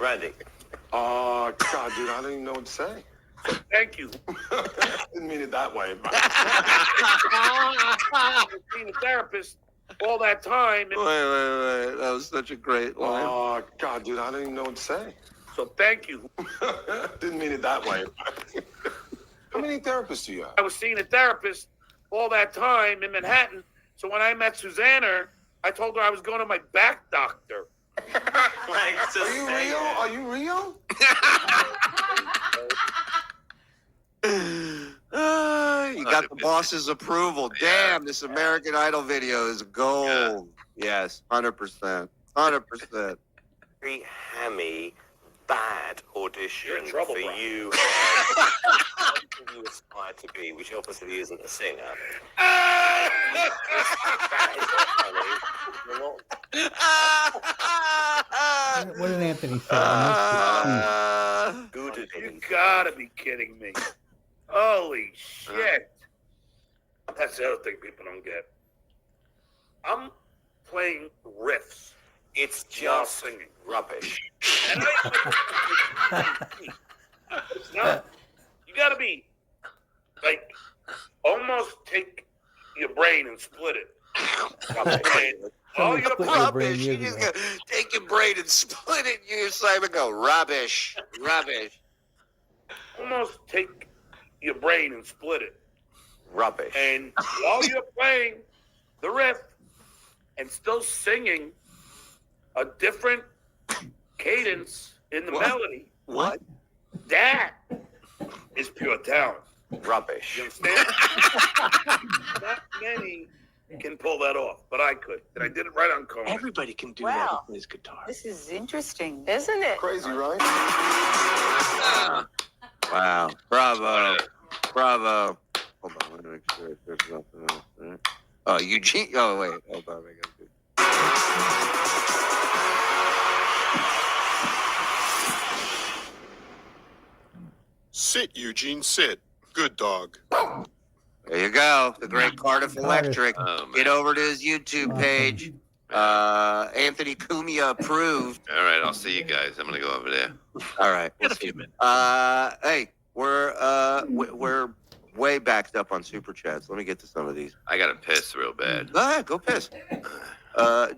Randy. Oh, God, dude, I don't even know what to say. Thank you. Didn't mean it that way. Being a therapist all that time. Wait. That was such a great line. Oh, God, dude, I don't even know what to say. So thank you. Didn't mean it that way. How many therapists do you have? I was seeing a therapist all that time in Manhattan. So when I met Susanna, I told her I was going to my back doctor. Are you real? Are you real? You got the boss's approval. Damn, this American Idol video is gold. Yes, 100%. 100%. Very hammy, bad audition You're in trouble, for Brian. you. You aspire to be, which obviously isn't a singer. What did Anthony say? I missed the Good at You gotta be kidding me. Holy shit. That's the other thing people don't get. I'm playing riffs. It's just singing. Rubbish. And it's not. You got to be like almost take your brain and split it. And all your Split your brain Rubbish. You years just ago. go take your brain and split it. You Simon go rubbish, rubbish, almost take your brain and split it. Rubbish. And while you're playing the riff and still singing a different cadence in the melody, What? that is pure talent. Rubbish. You understand? Not many can pull that off, but I could. And I did it right on Conan. Everybody can do Wow. that with his guitar. This is interesting, isn't it? Crazy, right? Wow! Bravo! Bravo! Hold on, let me make sure there's nothing else. Right? Oh, Eugene. Oh, wait. Hold on. I gotta do. Sit, Eugene, sit. Good dog. There you go. The great Cardiff Electric. Oh, Get man. over to his YouTube page. Anthony Cumia approved. All right, I'll see you guys. I'm gonna go over there. All right. In a few minutes. Hey, we're way backed up on super chats. Let me get to some of these. I gotta piss real bad. Go ahead, go piss. John.